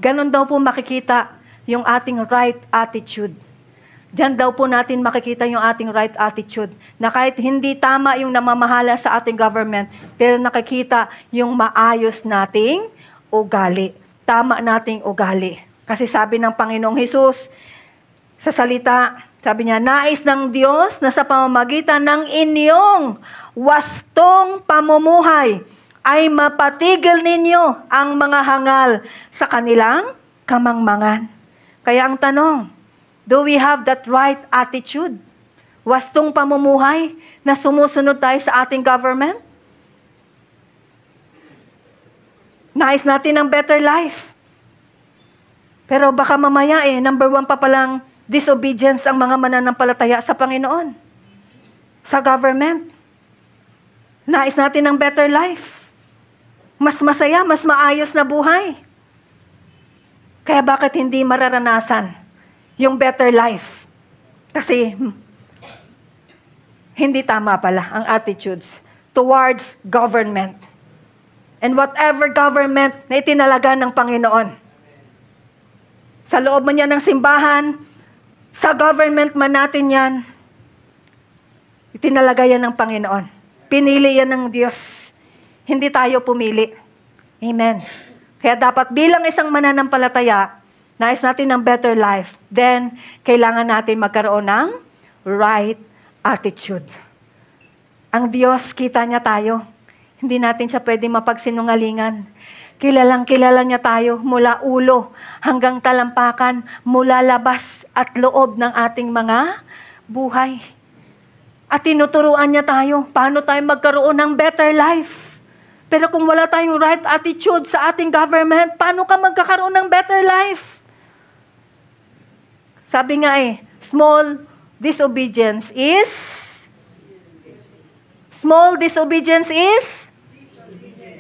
Ganon daw po makikita yung ating right attitude. Diyan daw po natin makikita yung ating right attitude. Na kahit hindi tama yung namamahala sa ating government, pero nakikita yung maayos nating ugali. Tama nating ugali. Kasi sabi ng Panginoong Hesus sa salita, sabi niya, nais ng Diyos na sa pamamagitan ng inyong wastong pamumuhay ay mapatigil ninyo ang mga hangal sa kanilang kamangmangan. Kaya ang tanong, do we have that right attitude? Wastong pamumuhay na sumusunod tayo sa ating government? Nais natin ng better life. Pero baka mamaya number 1 pa palang disobedience ang mga mananampalataya sa Panginoon. Sa government. Nais natin ng better life. Mas masaya, mas maayos na buhay. Kaya bakit hindi mararanasan yung better life? Kasi hindi tama pala ang attitudes towards government. And whatever government na itinalaga ng Panginoon. Sa loob man yan ng simbahan, sa government man natin yan, itinalaga yan ng Panginoon. Pinili yan ng Diyos. Hindi tayo pumili. Amen. Kaya dapat bilang isang mananampalataya, nais natin ng better life, then kailangan natin magkaroon ng right attitude. Ang Diyos, kita niya tayo. Hindi natin siya pwedeng mapagsinungalingan. Kilalang-kilala niya tayo mula ulo hanggang talampakan, mula labas at loob ng ating mga buhay. At tinuturuan niya tayo paano tayo magkaroon ng better life. Pero kung wala tayong right attitude sa ating government, paano ka magkakaroon ng better life? Sabi nga small disobedience is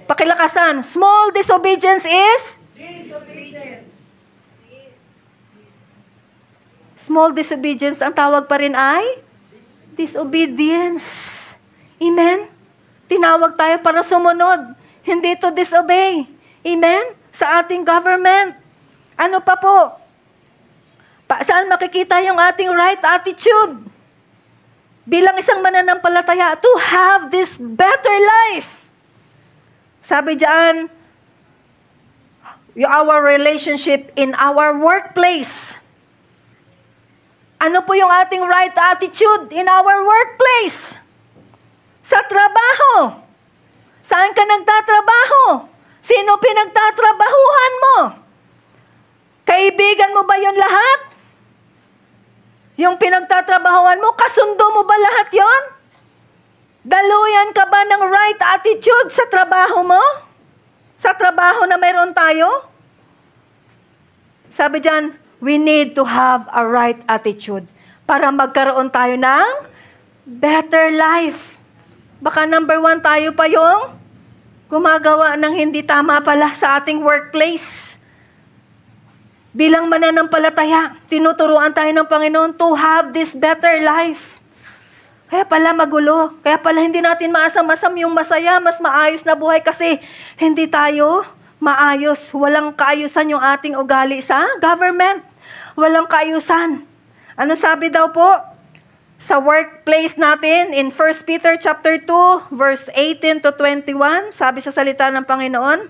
pakilakasan. Small disobedience is? Small disobedience, ang tawag pa rin ay? Disobedience. Amen? Tinawag tayo para sumunod, hindi to disobey. Amen? Sa ating government. Ano pa po? Saan makikita yung ating right attitude? Bilang isang mananampalataya, to have this better life. Sabi diyan, our relationship in our workplace. Ano po yung ating right attitude in our workplace? Sa trabaho. Saan ka nagtatrabaho? Sino pinagtatrabahuhan mo? Kaibigan mo ba yon lahat? Yung pinagtatrabahuhan mo, kasundo mo ba lahat yon? Daluyan ka ba ng right attitude sa trabaho mo? Sa trabaho na mayroon tayo? Sabi diyan, we need to have a right attitude para magkaroon tayo ng better life. Baka number 1 tayo pa yung gumagawa ng hindi tama pala sa ating workplace. Bilang mananampalataya, tinuturuan tayo ng Panginoon to have this better life. Kaya pala magulo. Kaya pala hindi natin maasam-asam yung masaya, mas maayos na buhay kasi hindi tayo maayos. Walang kaayusan yung ating ugali sa government. Walang kaayusan. Ano sabi daw po? Sa workplace natin, in 1 Peter chapter 2, verse 18 to 21, sabi sa salita ng Panginoon,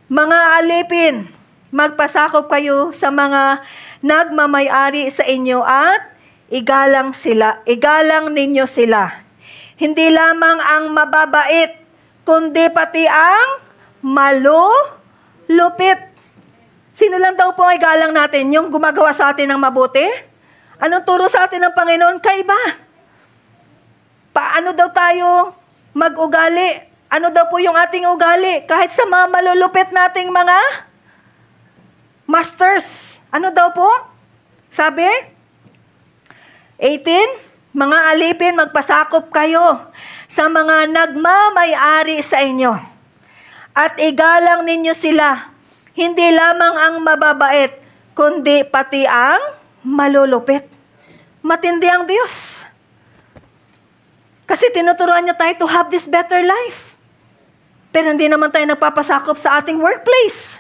mga alipin, magpasakop kayo sa mga nagmamay-ari sa inyo at igalang ninyo sila. Hindi lamang ang mababait, kundi pati ang malulupit. Sino lang daw po ay galang natin? Yung gumagawa sa atin ng mabuti? Anong turo sa atin ng Panginoon? Kaiba. Paano daw tayo mag-ugali? Ano daw po yung ating ugali? Kahit sa mga malulupit nating mga masters. Ano daw po? Sabi? 18, mga alipin, magpasakop kayo sa mga nagmamay-ari sa inyo. At igalang ninyo sila, hindi lamang ang mababait, kundi pati ang malulupit. Matindi ang Diyos. Kasi tinuturuan niya tayo to have this better life. Pero hindi naman tayo nagpapasakop sa ating workplace.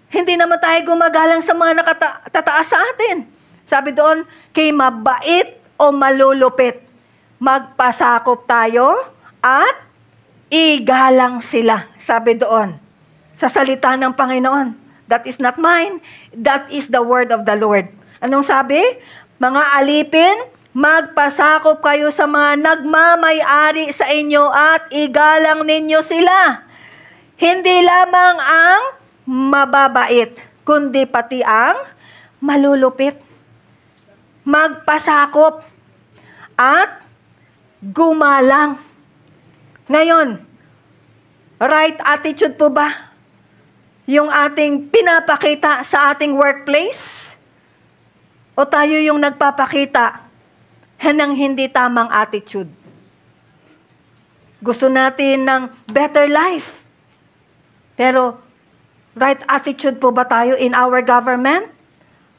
Hindi naman tayo gumagalang sa mga nakatataas sa atin. Sabi doon, kay mabait o malulupit, magpasakop tayo at igalang sila. Sabi doon, sa salita ng Panginoon. That is not mine, that is the word of the Lord. Anong sabi? Mga alipin, magpasakop kayo sa mga nagmamay-ari sa inyo at igalang ninyo sila. Hindi lamang ang mababait, kundi pati ang malulupit. Magpasakop at gumalang. Ngayon, right attitude po ba? yung ating pinapakita sa ating workplace? O tayo yung nagpapakita ng hindi tamang attitude? Gusto natin ng better life. Pero, right attitude po ba tayo in our government?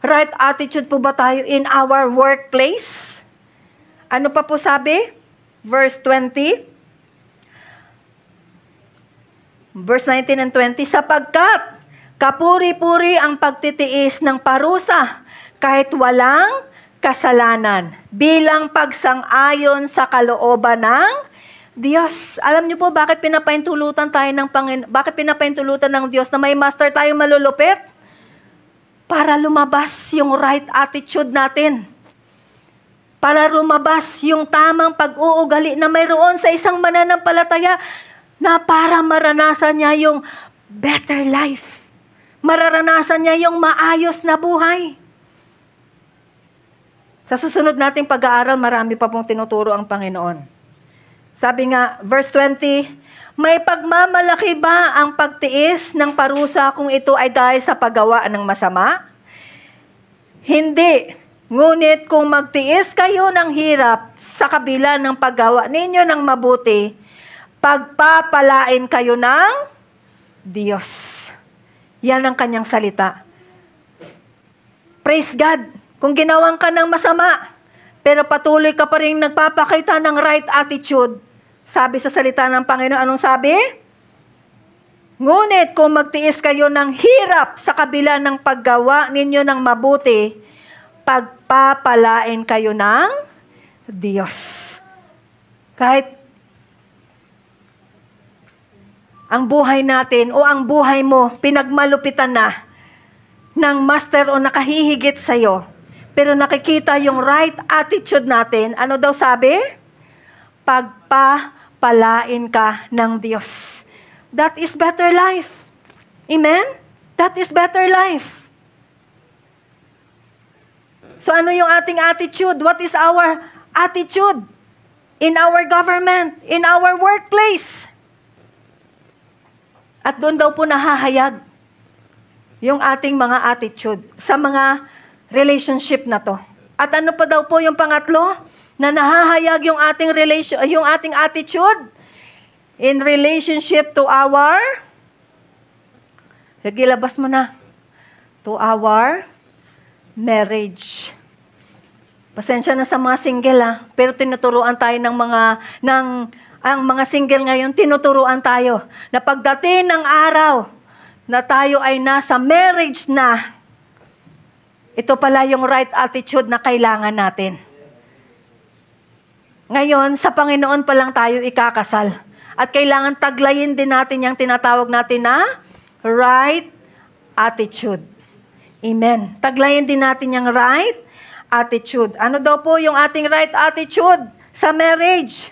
Right attitude po ba tayo in our workplace? Ano pa po sabi? Verse 20. Verse 19 and 20, sapagkat kapuri-puri ang pagtitiis ng parusa kahit walang kasalanan bilang pagsang-ayon sa kalooban ng Diyos. Alam niyo po bakit pinapaintulutan tayo ng bakit pinapaintulutan ng Diyos na may master tayong malulupit? Para lumabas yung right attitude natin. Para lumabas yung tamang pag-uugali na mayroon sa isang mananampalataya na para maranasan niya yung better life. Mararanasan niya yung maayos na buhay. Sa susunod nating pag-aaral, marami pa pong tinuturo ang Panginoon. Sabi nga, verse 20, may pagmamalaki ba ang pagtiis ng parusa kung ito ay dahil sa paggawa ng masama? Hindi. Ngunit kung magtiis kayo ng hirap sa kabila ng paggawa ninyo ng mabuti, pagpapalain kayo ng Diyos. Yan ang kanyang salita. Praise God. Kung ginawan ka ng masama, pero patuloy ka pa rin nagpapakita ng right attitude, sabi sa salita ng Panginoon, anong sabi? Ngunit kung magtiis kayo ng hirap sa kabila ng paggawa ninyo ng mabuti, pagpapalain kayo ng Diyos. Kahit ang buhay natin o ang buhay mo, pinagmalupitan na ng master o nakahihigit sa'yo, pero nakikita yung right attitude natin, ano daw sabi? Pagpapalain ka ng Diyos. That is better life. Amen? That is better life. So ano yung ating attitude? What is our attitude in our government, in our workplace? At doon daw po nahahayag yung ating mga attitude sa mga relationship na to. At ano pa daw po yung pangatlo? Na nahahayag yung ating yung ating attitude in relationship to our labas mo na. To our marriage. Pasensya na sa mga single pero tinuturuan tayo ang mga single ngayon, tinuturuan tayo na pagdating ng araw na tayo ay nasa marriage na, ito pala yung right attitude na kailangan natin. Ngayon, sa Panginoon pa lang tayo ikakasal. At kailangan taglayin din natin yung tinatawag natin na right attitude. Amen. Taglayin din natin yung right attitude. Ano daw po yung ating right attitude sa marriage?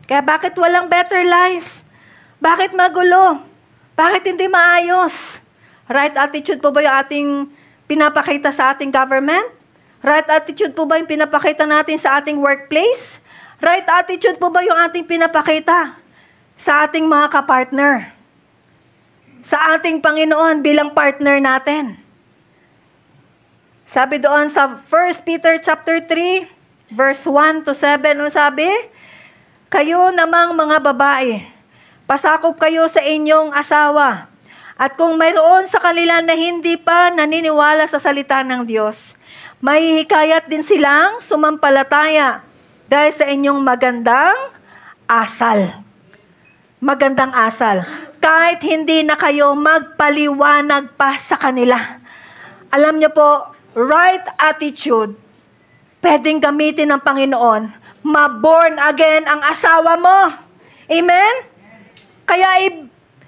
Kaya bakit walang better life? Bakit magulo? Bakit hindi maayos? Right attitude po ba yung ating pinapakita sa ating government? Right attitude po ba yung pinapakita natin sa ating workplace? Right attitude po ba yung ating pinapakita sa ating mga kapartner? Sa ating Panginoon bilang partner natin? Sabi doon sa 1 Peter chapter 3, verse 1 to 7, ano sabi? Kayo namang mga babae, pasakop kayo sa inyong asawa. At kung mayroon sa kanila na hindi pa naniniwala sa salita ng Diyos, mahihikayat din silang sumampalataya dahil sa inyong magandang asal. Magandang asal. Kahit hindi na kayo magpaliwanag pa sa kanila. Alam niyo po, right attitude, pwedeng gamitin ng Panginoon, ma-born again ang asawa mo. Amen? Kaya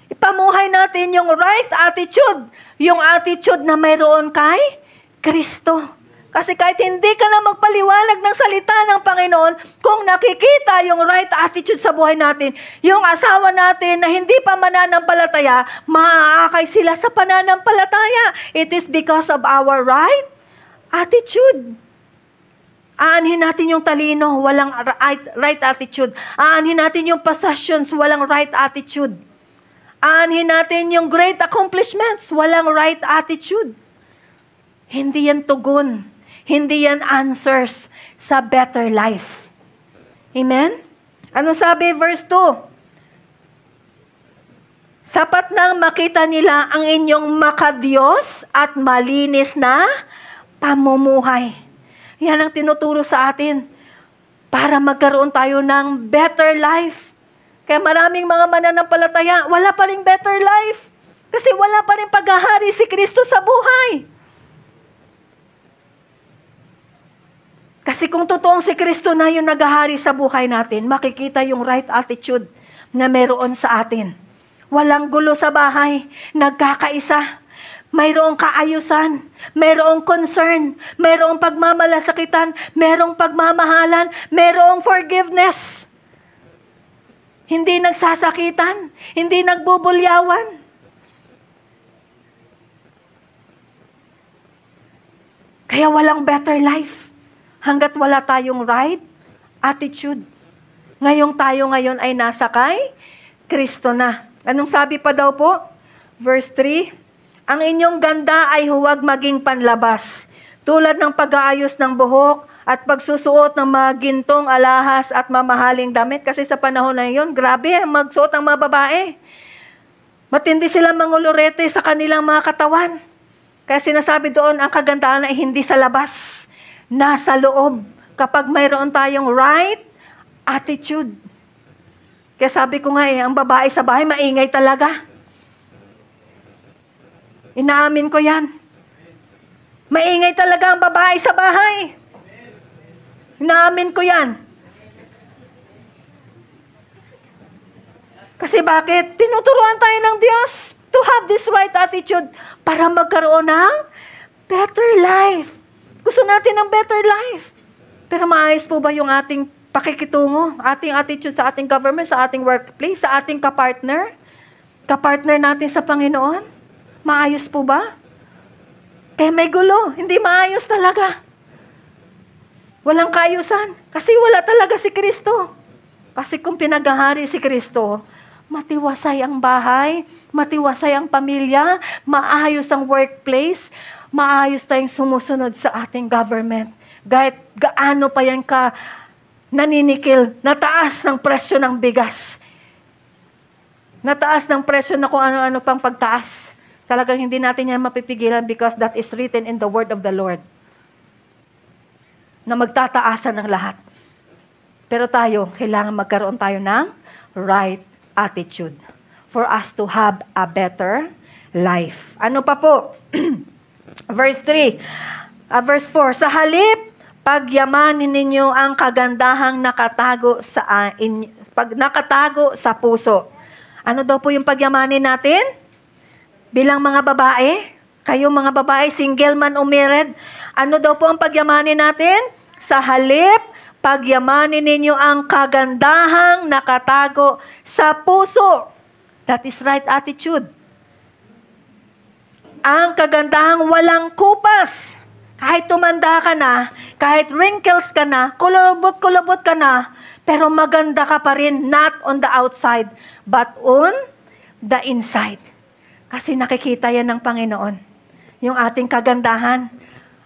ipamuhay natin yung right attitude, yung attitude na mayroon kay Kristo. Kasi kahit hindi ka na magpaliwanag ng salita ng Panginoon, kung nakikita yung right attitude sa buhay natin, yung asawa natin na hindi pa mananampalataya, maaakay sila sa pananampalataya. It is because of our right attitude. Aanhin natin yung talino, walang right attitude. Aanhin natin yung possessions, walang right attitude. Aanhin natin yung great accomplishments. Walang right attitude. Hindi yan tugon. Hindi yan answers sa better life. Amen? Ano sabi verse 2? Sapat nang makita nila ang inyong makadiyos at malinis na pamumuhay. Yan ang tinuturo sa atin para magkaroon tayo ng better life. Kaya maraming mga mananampalataya, wala pa rin better life. Kasi wala pa rin paghahari si Kristo sa buhay. Kasi kung totoong si Kristo na yung naghahari sa buhay natin, makikita yung right attitude na meron sa atin. Walang gulo sa bahay, nagkakaisa, mayroong kaayusan, mayroong concern, mayroong pagmamalasakitan, mayroong pagmamahalan, mayroong forgiveness. Hindi nagsasakitan, hindi nagbubulyawan. Kaya walang better life hanggat wala tayong right attitude. Ngayong tayo ngayon ay nasa kay Kristo na. Anong sabi pa daw po? Verse 3, ang inyong ganda ay huwag maging panlabas, tulad ng pag-aayos ng buhok at pagsusuot ng mga gintong alahas at mamahaling damit. Kasi sa panahon na yun, grabe magsuot ang mga babae. Matindi sila mangulurete sa kanilang mga katawan. Kaya sinasabi doon, ang kagandahan ay hindi sa labas, nasa loob. Kapag mayroon tayong right attitude. Kaya sabi ko nga ang babae sa bahay, maingay talaga. Inaamin ko yan. Maingay talaga ang babae sa bahay. Inaamin ko yan. Kasi bakit? Tinuturuan tayo ng Diyos to have this right attitude para magkaroon ng better life. Gusto natin ng better life. Pero maayos po ba yung ating pakikitungo, ating attitude sa ating government, sa ating workplace, sa ating kapartner? Kapartner natin sa Panginoon? Maayos po ba? Kaya may gulo. Hindi maayos talaga. Walang kaayusan. Kasi wala talaga si Kristo. Kasi kung pinaghahari si Kristo, matiwasay ang bahay, matiwasay ang pamilya, maayos ang workplace, maayos tayong sumusunod sa ating government. Kahit gaano pa yan ka naninikil, nataas ng presyo ng bigas. Nataas ng presyo na kung ano-ano pang pagtaas. Talagang hindi natin yan mapipigilan because that is written in the word of the Lord. Na magtataasan ng lahat. Pero tayo, kailangan magkaroon tayo ng right attitude for us to have a better life. Ano pa po? Verse 3. Verse 4. Sa halip, pagyamanin ninyo ang kagandahang nakatago sa puso. Ano daw po yung pagyamanin natin? Bilang mga babae, kayo mga babae, single man o married, ano daw po ang pagyamanin natin? Sa halip, pagyamanin ninyo ang kagandahang nakatago sa puso. That is right attitude. Ang kagandahang walang kupas. Kahit tumanda ka na, kahit wrinkles ka na, kulubot-kulubot ka na, pero maganda ka pa rin, not on the outside, but on the inside. Kasi nakikita yan ng Panginoon. Yung ating kagandahan.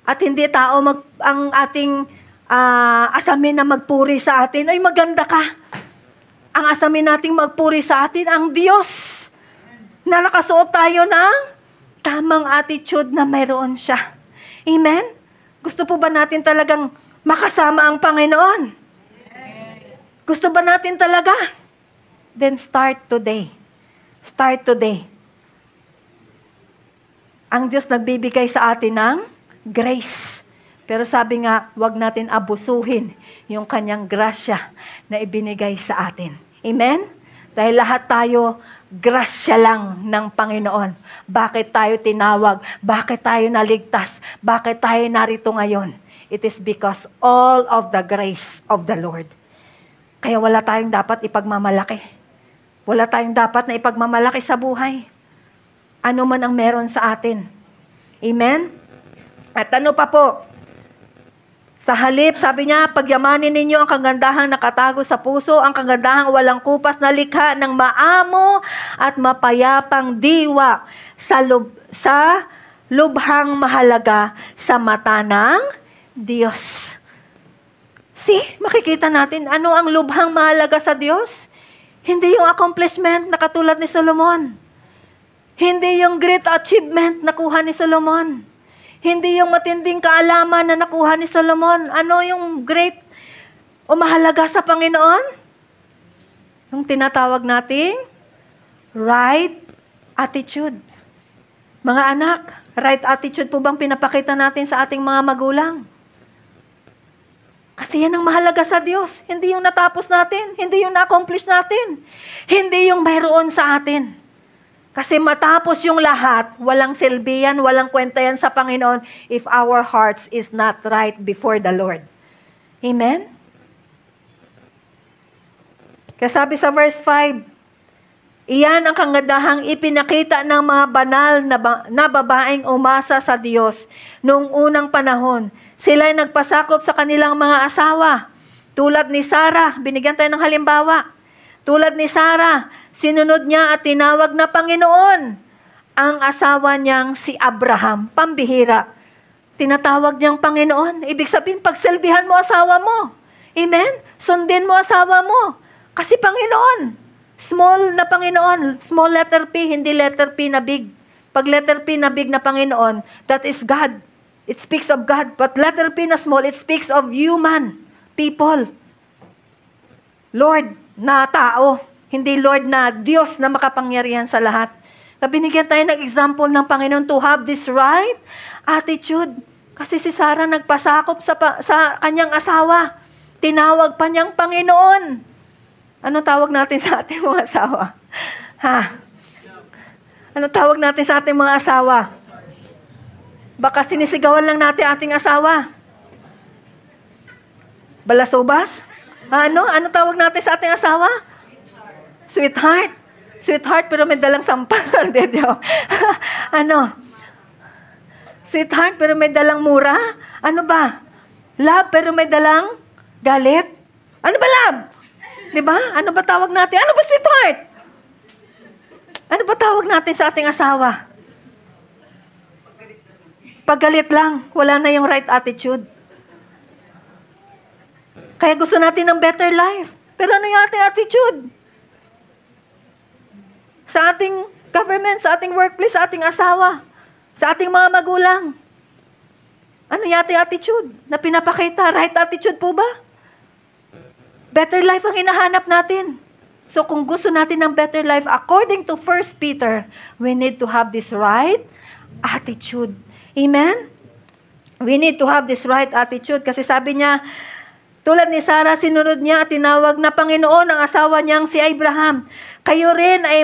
At hindi tao ang ating asamin na magpuri sa atin, ay maganda ka. Ang asamin nating magpuri sa atin, ang Diyos. Na nakasuot tayo ng tamang attitude na mayroon siya. Amen? Gusto po ba natin talagang makasama ang Panginoon? Gusto ba natin talaga? Then start today. Start today. Ang Diyos nagbibigay sa atin ng grace. Pero sabi nga, wag natin abusuhin yung kanyang grasya na ibinigay sa atin. Amen? Dahil lahat tayo, grasya lang ng Panginoon. Bakit tayo tinawag? Bakit tayo naligtas? Bakit tayo narito ngayon? It is because all of the grace of the Lord. Kaya wala tayong dapat ipagmamalaki. Wala tayong dapat na ipagmamalaki sa buhay. Ano man ang meron sa atin. Amen? At ano pa po? Sa halip, sabi niya, pagyamanin ninyo ang kagandahang nakatago sa puso, ang kagandahang walang kupas na likha ng maamo at mapayapang diwa sa lubhang mahalaga sa mata ng Diyos. See, makikita natin ano ang lubhang mahalaga sa Diyos. Hindi yung accomplishment na katulad ni Solomon. Hindi yung great achievement na kuha ni Solomon. Hindi yung matinding kaalaman na nakuha ni Solomon. Ano yung great o mahalaga sa Panginoon? Yung tinatawag nating right attitude. Mga anak, right attitude po bang pinapakita natin sa ating mga magulang? Kasi yan ang mahalaga sa Diyos. Hindi yung natapos natin. Hindi yung na-accomplish natin. Hindi yung mayroon sa atin. Kasi matapos yung lahat, walang silbi yan, walang kwenta yan sa Panginoon if our hearts is not right before the Lord. Amen? Kaya sabi sa verse 5, iyan ang kagandahang ipinakita ng mga banal na babaeng umasa sa Diyos noong unang panahon. Sila'y nagpasakop sa kanilang mga asawa. Tulad ni Sarah, binigyan tayo ng halimbawa. Tulad ni Sarah, sinunod niya at tinawag na Panginoon ang asawa niyang si Abraham, pambihira. Tinatawag niyang Panginoon. Ibig sabihin, pagsilbihan mo asawa mo. Amen? Sundin mo asawa mo. Kasi Panginoon. Small na Panginoon. Small letter P, hindi letter P na big. Pag letter P na big na Panginoon, that is God. It speaks of God. But letter P na small, it speaks of human people. Lord na tao, hindi Lord na Diyos na makapangyarihan sa lahat. Binigyan tayo ng example ng Panginoon to have this right attitude. Kasi si Sarah nagpasakop sa kanyang asawa. Tinawag pa niyang Panginoon. Ano tawag natin sa ating mga asawa? Ha? Ano tawag natin sa ating mga asawa? Baka sinisigawan lang natin ating asawa. Balasubas? Ano? Ano tawag natin sa ating asawa? Sweetheart. Sweetheart pero may dalang sampal. Ano? Sweetheart pero may dalang mura? Ano ba? Love pero may dalang galit? Ano ba love? Diba? Ano ba tawag natin? Ano ba sweetheart? Ano ba tawag natin sa ating asawa? Paggalit lang. Wala na yung right attitude. Kaya gusto natin ng better life. Pero ano yung ating attitude? Sa ating government, sa ating workplace, sa ating asawa, sa ating mga magulang. Ano yung ating attitude na pinapakita? Right attitude po ba? Better life ang hinahanap natin. So kung gusto natin ng better life, according to 1 Peter, we need to have this right attitude. Amen? We need to have this right attitude. Kasi sabi niya, tulad ni Sarah, sinunod niya at tinawag na Panginoon ang asawa niyang si Abraham. Kayo rin ay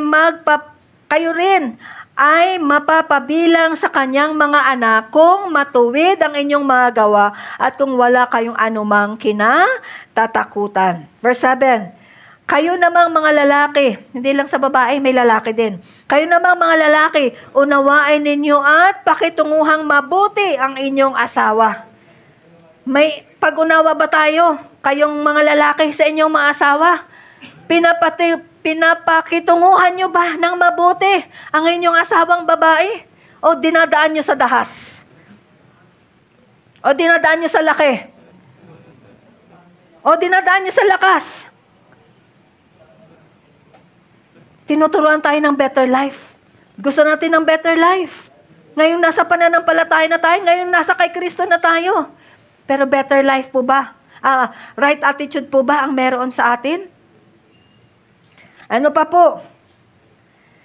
mapapabilang sa kanyang mga anak kung matuwid ang inyong mga gawa at kung wala kayong anumang kinatatakutan. Verse 7, kayo namang mga lalaki, hindi lang sa babae, may lalaki din. Kayo namang mga lalaki, unawain ninyo at pakitunguhang mabuti ang inyong asawa. May pag-unawa ba tayo? Kayong mga lalaki sa inyong mga asawa? Pinapakitunguhan nyo ba ng mabuti ang inyong asawang babae? O dinadaan nyo sa dahas? O dinadaan nyo sa laki? O dinadaan nyo sa lakas? Tinuturuan tayo ng better life. Gusto natin ng better life. Ngayon nasa pananampalataya na tayo. Ngayon nasa kay Kristo na tayo. Pero better life po ba? Right attitude po ba ang meron sa atin? Ano pa po?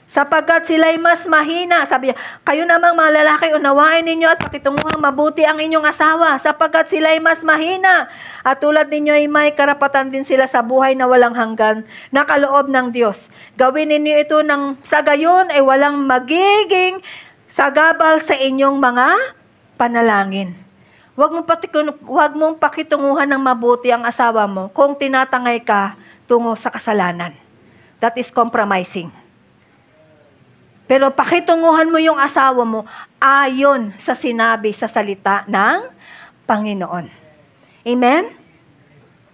Sapagkat sila'y mas mahina. Sabi niya, kayo namang mga lalaki, unawain ninyo at pakitunguhang mabuti ang inyong asawa. Sapagkat sila'y mas mahina. At tulad ninyo ay may karapatan din sila sa buhay na walang hanggan na kaloob ng Diyos. Gawin ninyo ito nang sa gayon ay walang magiging sagabal sa inyong mga panalangin. Huwag mong pakitunguhan ng mabuti ang asawa mo kung tinatangay ka tungo sa kasalanan. That is compromising. Pero pakitunguhan mo yung asawa mo ayon sa sinabi sa salita ng Panginoon. Amen?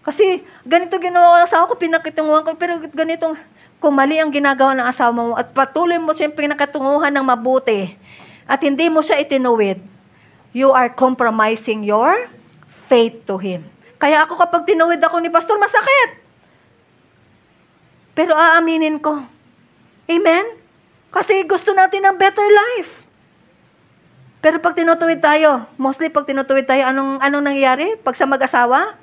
Kasi ganito ginawa ng asawa ko, pinakitunguhan ko, pero ganitong kung mali ang ginagawa ng asawa mo at patuloy mo siyang pinakitunguhan ng mabuti at hindi mo siya itinuwid, you are compromising your faith to Him. Kaya ako kapag tinuwid ako ni Pastor, masakit. Pero aaminin ko. Amen? Kasi gusto natin ng better life. Pero pag tinutuwid tayo, mostly pag tinutuwid tayo, anong nangyayari? Pag sa mag-asawa?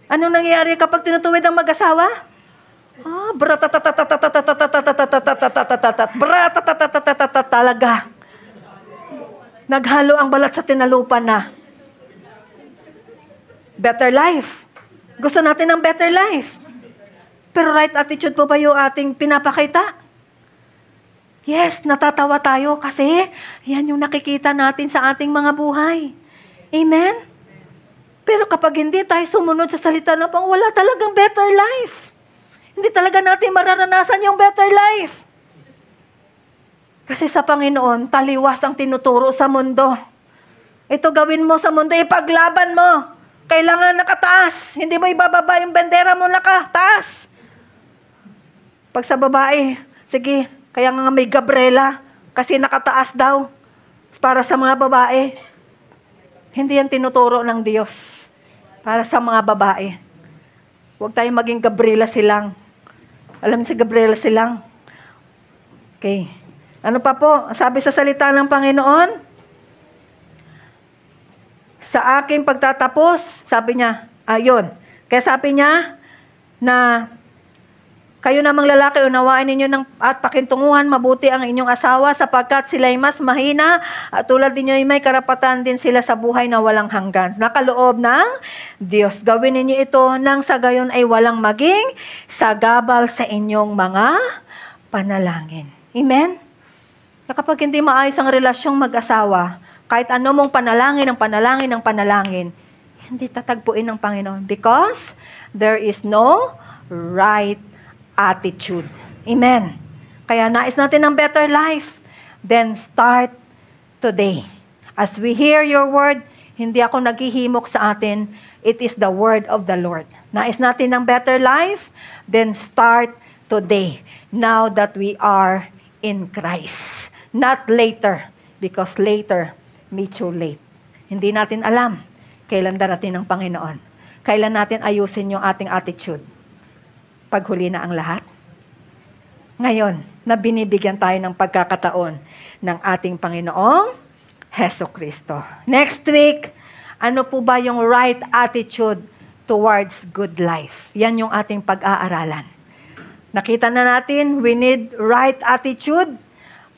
Anong nangyayari kapag tinutuwid ang mag-asawa? Talaga. Naghalo ang balat sa tinalupan na. Better life. Gusto natin ng better life. Pero right attitude po ba yung ating pinapakita? Yes, natatawa tayo kasi yan yung nakikita natin sa ating mga buhay. Amen? Pero kapag hindi tayo sumunod sa salita ng Panginoon, wala talagang better life. Hindi talaga natin mararanasan yung better life. Kasi sa Panginoon, taliwas ang tinuturo sa mundo. Ito gawin mo sa mundo, ipaglaban mo. Kailangan nakataas. Hindi mo ibababa yung bendera mo nakataas. Pag sa babae, sige, kaya nga may Gabriela, kasi nakataas daw para sa mga babae. Hindi yan tinuturo ng Diyos para sa mga babae. Huwag tayong maging Gabriela silang. Alam niyo si Gabriela silang? Okay. Ano pa po? Sabi sa salita ng Panginoon, sa aking pagtatapos, sabi niya, ayun. Kaya sabi niya na kayo namang lalaki, unawain ninyo at pakintunguhan mabuti ang inyong asawa sapagkat sila'y mas mahina at tulad ninyo may karapatan din sila sa buhay na walang hanggan. Nakaloob ng Diyos. Gawin ninyo ito nang sa gayon ay walang maging sagabal sa inyong mga panalangin. Amen? Kapag hindi maayos ang relasyong mag-asawa, kahit ano mong panalangin, hindi tatagpuin ng Panginoon because there is no right attitude. Amen. Kaya nais natin ng better life, then start today. As we hear your word, hindi ako naghihimok sa atin, it is the word of the Lord. Nais natin ng better life, then start today. Now that we are in Christ. Not later, because later may too late. Hindi natin alam kailan darating ng Panginoon. Kailan natin ayusin yung ating attitude. Paghuli na ang lahat. Ngayon, na binibigyan tayo ng pagkakataon ng ating Panginoong Hesukristo. Next week, ano po ba yung right attitude towards good life? Yan yung ating pag-aaralan. Nakita na natin, we need right attitude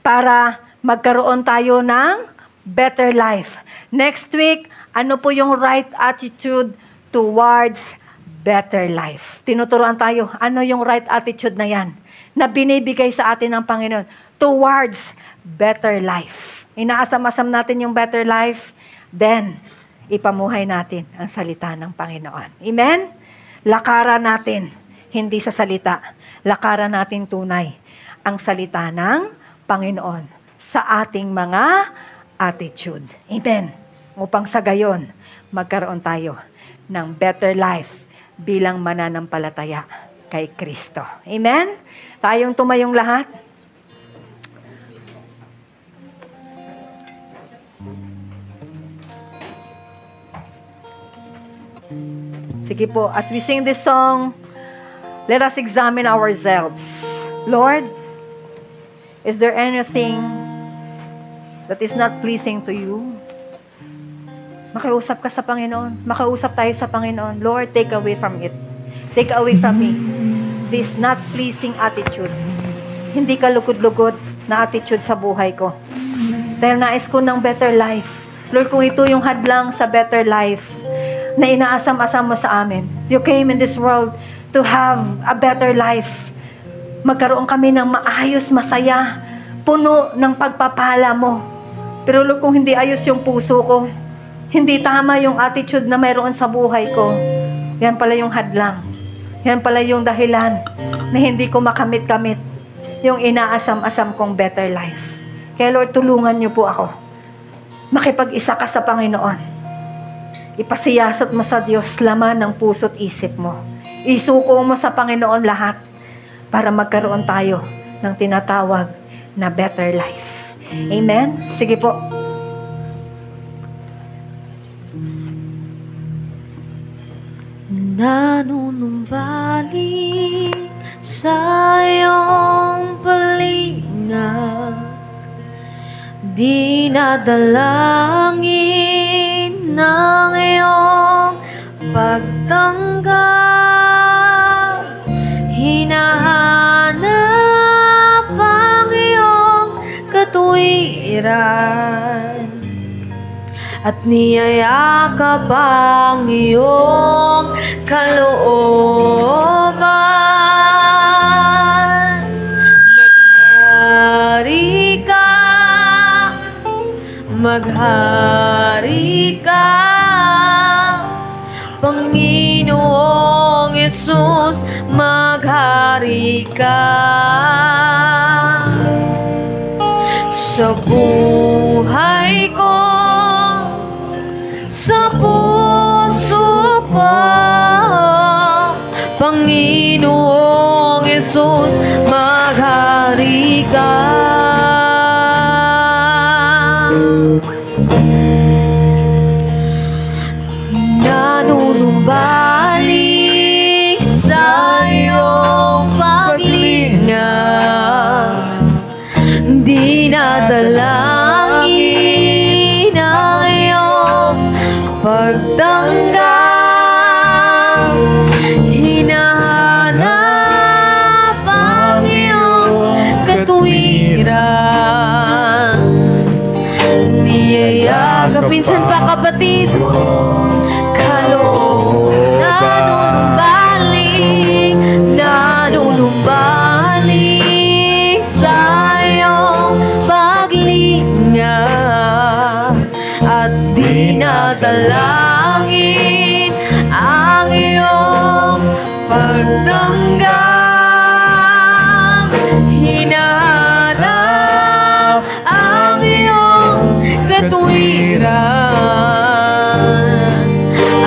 para magkaroon tayo ng better life. Next week, ano po yung right attitude towards better life? Tinuturuan tayo, ano yung right attitude na yan? Na binibigay sa atin ng Panginoon towards better life. Inaasam-asam natin yung better life, then ipamuhay natin ang salita ng Panginoon. Amen? Lakaran natin, hindi sa salita. Lakaran natin tunay ang salita ng Panginoon sa ating mga attitude. Amen? Upang sa gayon, magkaroon tayo ng better life bilang mananampalataya kay Kristo. Amen? Tayong tumayong lahat. Sige po, as we sing this song, let us examine ourselves. Lord, is there anything that is not pleasing to you? Makiusap ka sa Panginoon. Makiusap tayo sa Panginoon. Lord, take away from it. Take away from me this not pleasing attitude. Hindi ka lugod-lugod na attitude sa buhay ko. Dahil nais ko ng better life. Lord, kung ito yung hadlang sa better life na inaasam-asam mo sa amin. You came in this world to have a better life. Magkaroon kami ng maayos, masaya, puno ng pagpapala mo. Pero Lord, kung hindi ayos yung puso ko, hindi tama yung attitude na mayroon sa buhay ko, yan pala yung hadlang. Yan pala yung dahilan na hindi ko makamit-kamit yung inaasam-asam kong better life. Kaya Lord, tulungan niyo po ako. Makipag-isa ka sa Panginoon. ipasiyasat mo sa Diyos laman ng puso't isip mo. Isuko mo sa Panginoon lahat para magkaroon tayo ng tinatawag na better life. Amen? Sige po. Nanunumbalik sa iyong palinga, dinadalangin ng iyong pagtanggap, hinahanap ang iyong katuwiran, at niyayakap ang iyong kalooban. Maghari ka, maghari ka, Panginoong Yesus, maghari ka. Sa buhay ko, sa puso ko, Panginoong Yesus, maghari ka. Nanunumbalik sa iyong paglingap, dinadalangin ang iyong pagtanggap, hinahanap ang iyong katuwiran, niyayakap. Minsan pa, kapatid, nanunumbalik sa iyong paglinga, at dinadalangin ang iyong pagtanggap, hinahanap ang iyong katuwiran,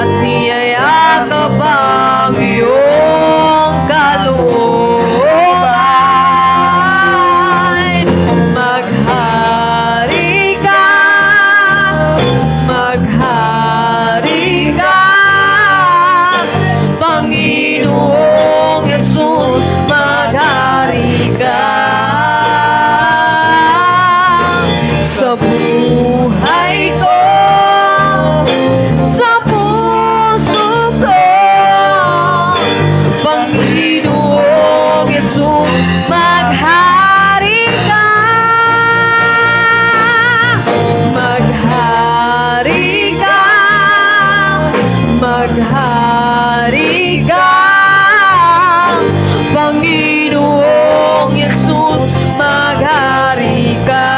at niyayakap ang iyong kalooban. Maghari ka, maghari ka, Panginoong Yesus, maghari ka. Sa buhay ko, sa puso ko, Panginoong Yesus, maghari ka. Maghari ka, maghari ka, Panginoong Yesus, maghari ka.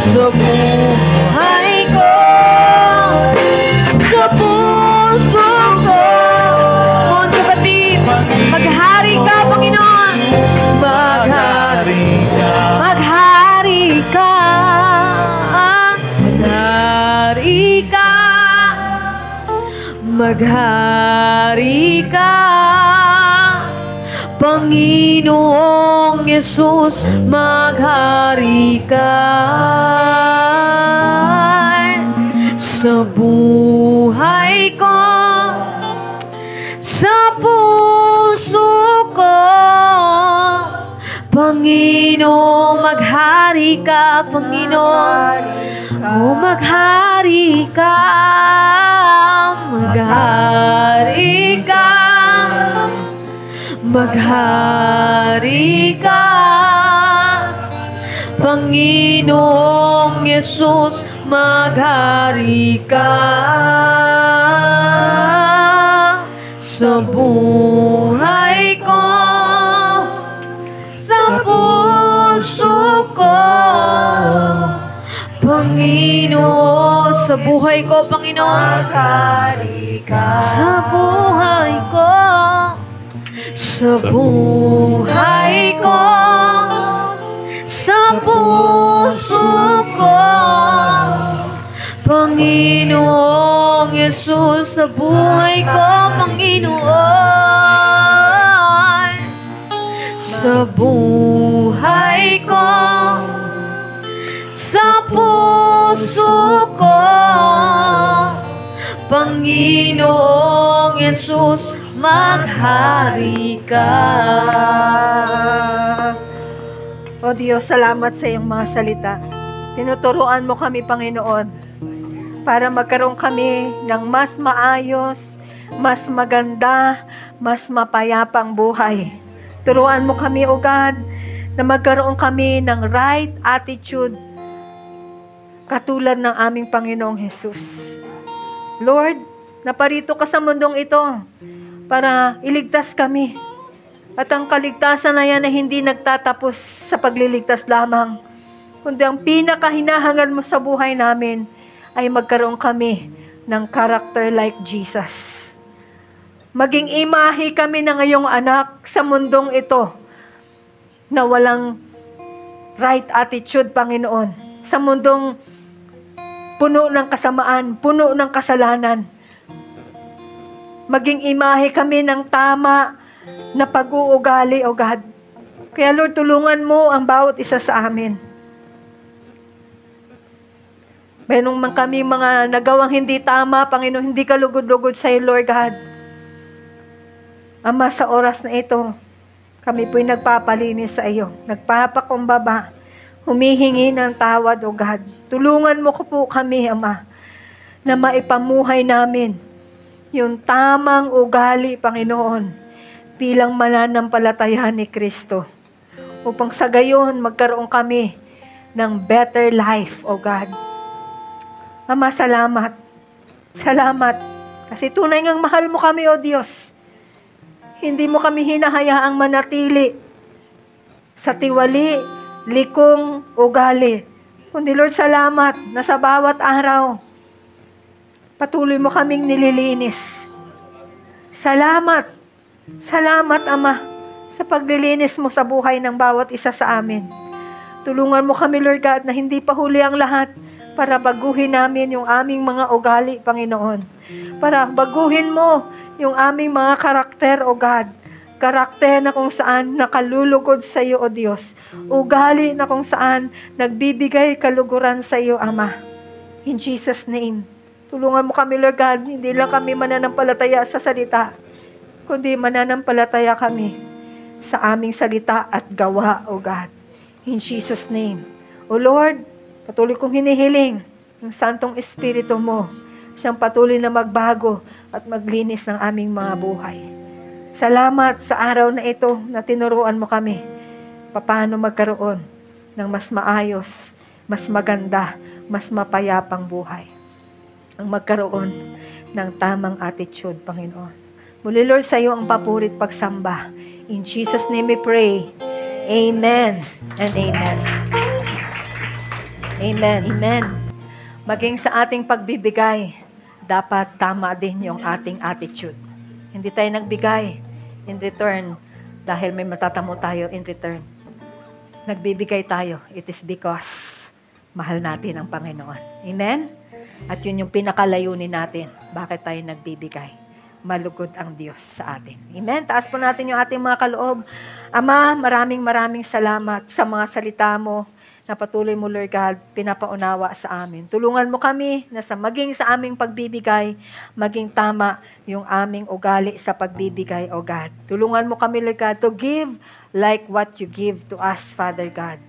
Sa buhay ko, sa puso ko, mga kapatid, maghari ka, Panginoon. Maghari ka, maghari ka, maghari ka, maghari ka, Panginoong Yesus, maghari ka. Sa buhay ko, sa puso ko, Panginoon, maghari ka, Panginoon. O maghari ka, maghari ka, maghari ka, Panginoong Yesus, maghari ka. Sa buhay ko, sa puso ko, Panginoon. Sa buhay ko, Panginoon, sa buhay ko, sa buhay ko, sa puso ko, Jesus sa buhay ko, Panginoon. Sa buhay ko, sa puso ko, Panginoong Jesus, maghari ka. O Diyos, salamat sa iyong mga salita. Tinuturuan mo kami, Panginoon, para magkaroon kami ng mas maayos, mas maganda, mas mapayapang buhay. Turuan mo kami, O God, na magkaroon kami ng right attitude katulad ng aming Panginoong Jesus. Lord, naparito ka sa mundong ito para iligtas kami. At ang kaligtasan na yan ay hindi nagtatapos sa pagliligtas lamang, kundi ang pinakahinahangan mo sa buhay namin ay magkaroon kami ng character like Jesus. Maging imahe kami ng iyong anak sa mundong ito na walang right attitude, Panginoon. Sa mundong puno ng kasamaan, puno ng kasalanan. Maging imahe kami ng tama na pag-uugali, O God. Kaya Lord, tulungan mo ang bawat isa sa amin. Meron man kami mga nagawang hindi tama, Panginoon, hindi kalugod-lugod sa iyo, Lord God. Ama, sa oras na ito, kami po'y nagpapalinis sa iyo, nagpapakumbaba, humihingi ng tawad, O God. Tulungan mo ko po kami, Ama, na maipamuhay namin yung tamang ugali, Panginoon, bilang mananampalataya ni Kristo. Upang sa gayon, magkaroon kami ng better life, O God. Ama, salamat. Salamat. Kasi tunay ngang mahal mo kami, O Diyos. Hindi mo kami hinahayaang manatili sa tiwali, likong ugali. Kundi Lord, salamat na sa bawat araw, patuloy mo kaming nililinis. Salamat. Salamat, Ama, sa paglilinis mo sa buhay ng bawat isa sa amin. Tulungan mo kami, Lord God, na hindi pa huli ang lahat para baguhin namin yung aming mga ugali, Panginoon. Para baguhin mo yung aming mga karakter, O God. Karakter na kung saan nakalulugod sa iyo, O Diyos. Ugali na kung saan nagbibigay kaluguran sa iyo, Ama. In Jesus' name. Tulungan mo kami, Lord God. Hindi lang kami mananampalataya sa salita, kundi mananampalataya kami sa aming salita at gawa, O God. In Jesus' name. O Lord, patuloy kong hinihiling ng Santong Espiritu mo, siyang patuloy na magbago at maglinis ng aming mga buhay. Salamat sa araw na ito na tinuruan mo kami paano magkaroon ng mas maayos, mas maganda, mas mapayapang buhay. Ang magkaroon ng tamang attitude, Panginoon. Muli, Lord, sa iyo ang papurit pagsamba. In Jesus' name we pray. Amen and amen. Amen. Amen. Maging sa ating pagbibigay, dapat tama din yung ating attitude. Hindi tayo nagbigay in return dahil may matatamo tayo in return. Nagbibigay tayo, it is because mahal natin ang Panginoon. Amen? At yun yung pinakalayunin natin. Bakit tayo nagbibigay? Malugod ang Diyos sa atin. Amen? Taas po natin yung ating mga kaloob. Ama, maraming salamat sa mga salita mo na patuloy mo, Lord God, pinapaunawa sa amin. Tulungan mo kami na maging sa aming pagbibigay, maging tama yung aming ugali sa pagbibigay, O God. Tulungan mo kami, Lord God, to give like what you give to us, Father God.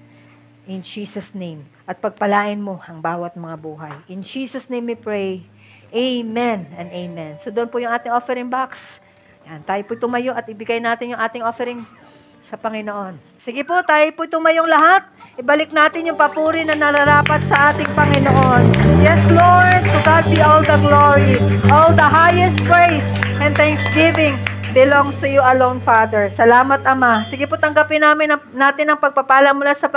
In Jesus' name. At pagpalain mo ang bawat mga buhay. In Jesus' name we pray. Amen and amen. So doon po yung ating offering box. Yan, tayo po tumayo at ibigay natin yung ating offering sa Panginoon. Sige po, tayo po tumayong lahat. Ibalik natin yung papuri na nararapat sa ating Panginoon. Yes, Lord, to God be all the glory, all the highest praise and thanksgiving belongs to you alone, Father. Salamat, Ama. Sige po, tanggapin natin ang pagpapala mula sa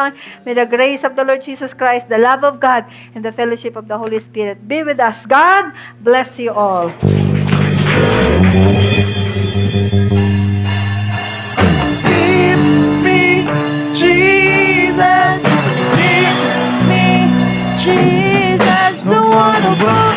May the grace of the Lord Jesus Christ, the love of God, and the fellowship of the Holy Spirit be with us. God bless you all. Give me Jesus, give me Jesus, the one who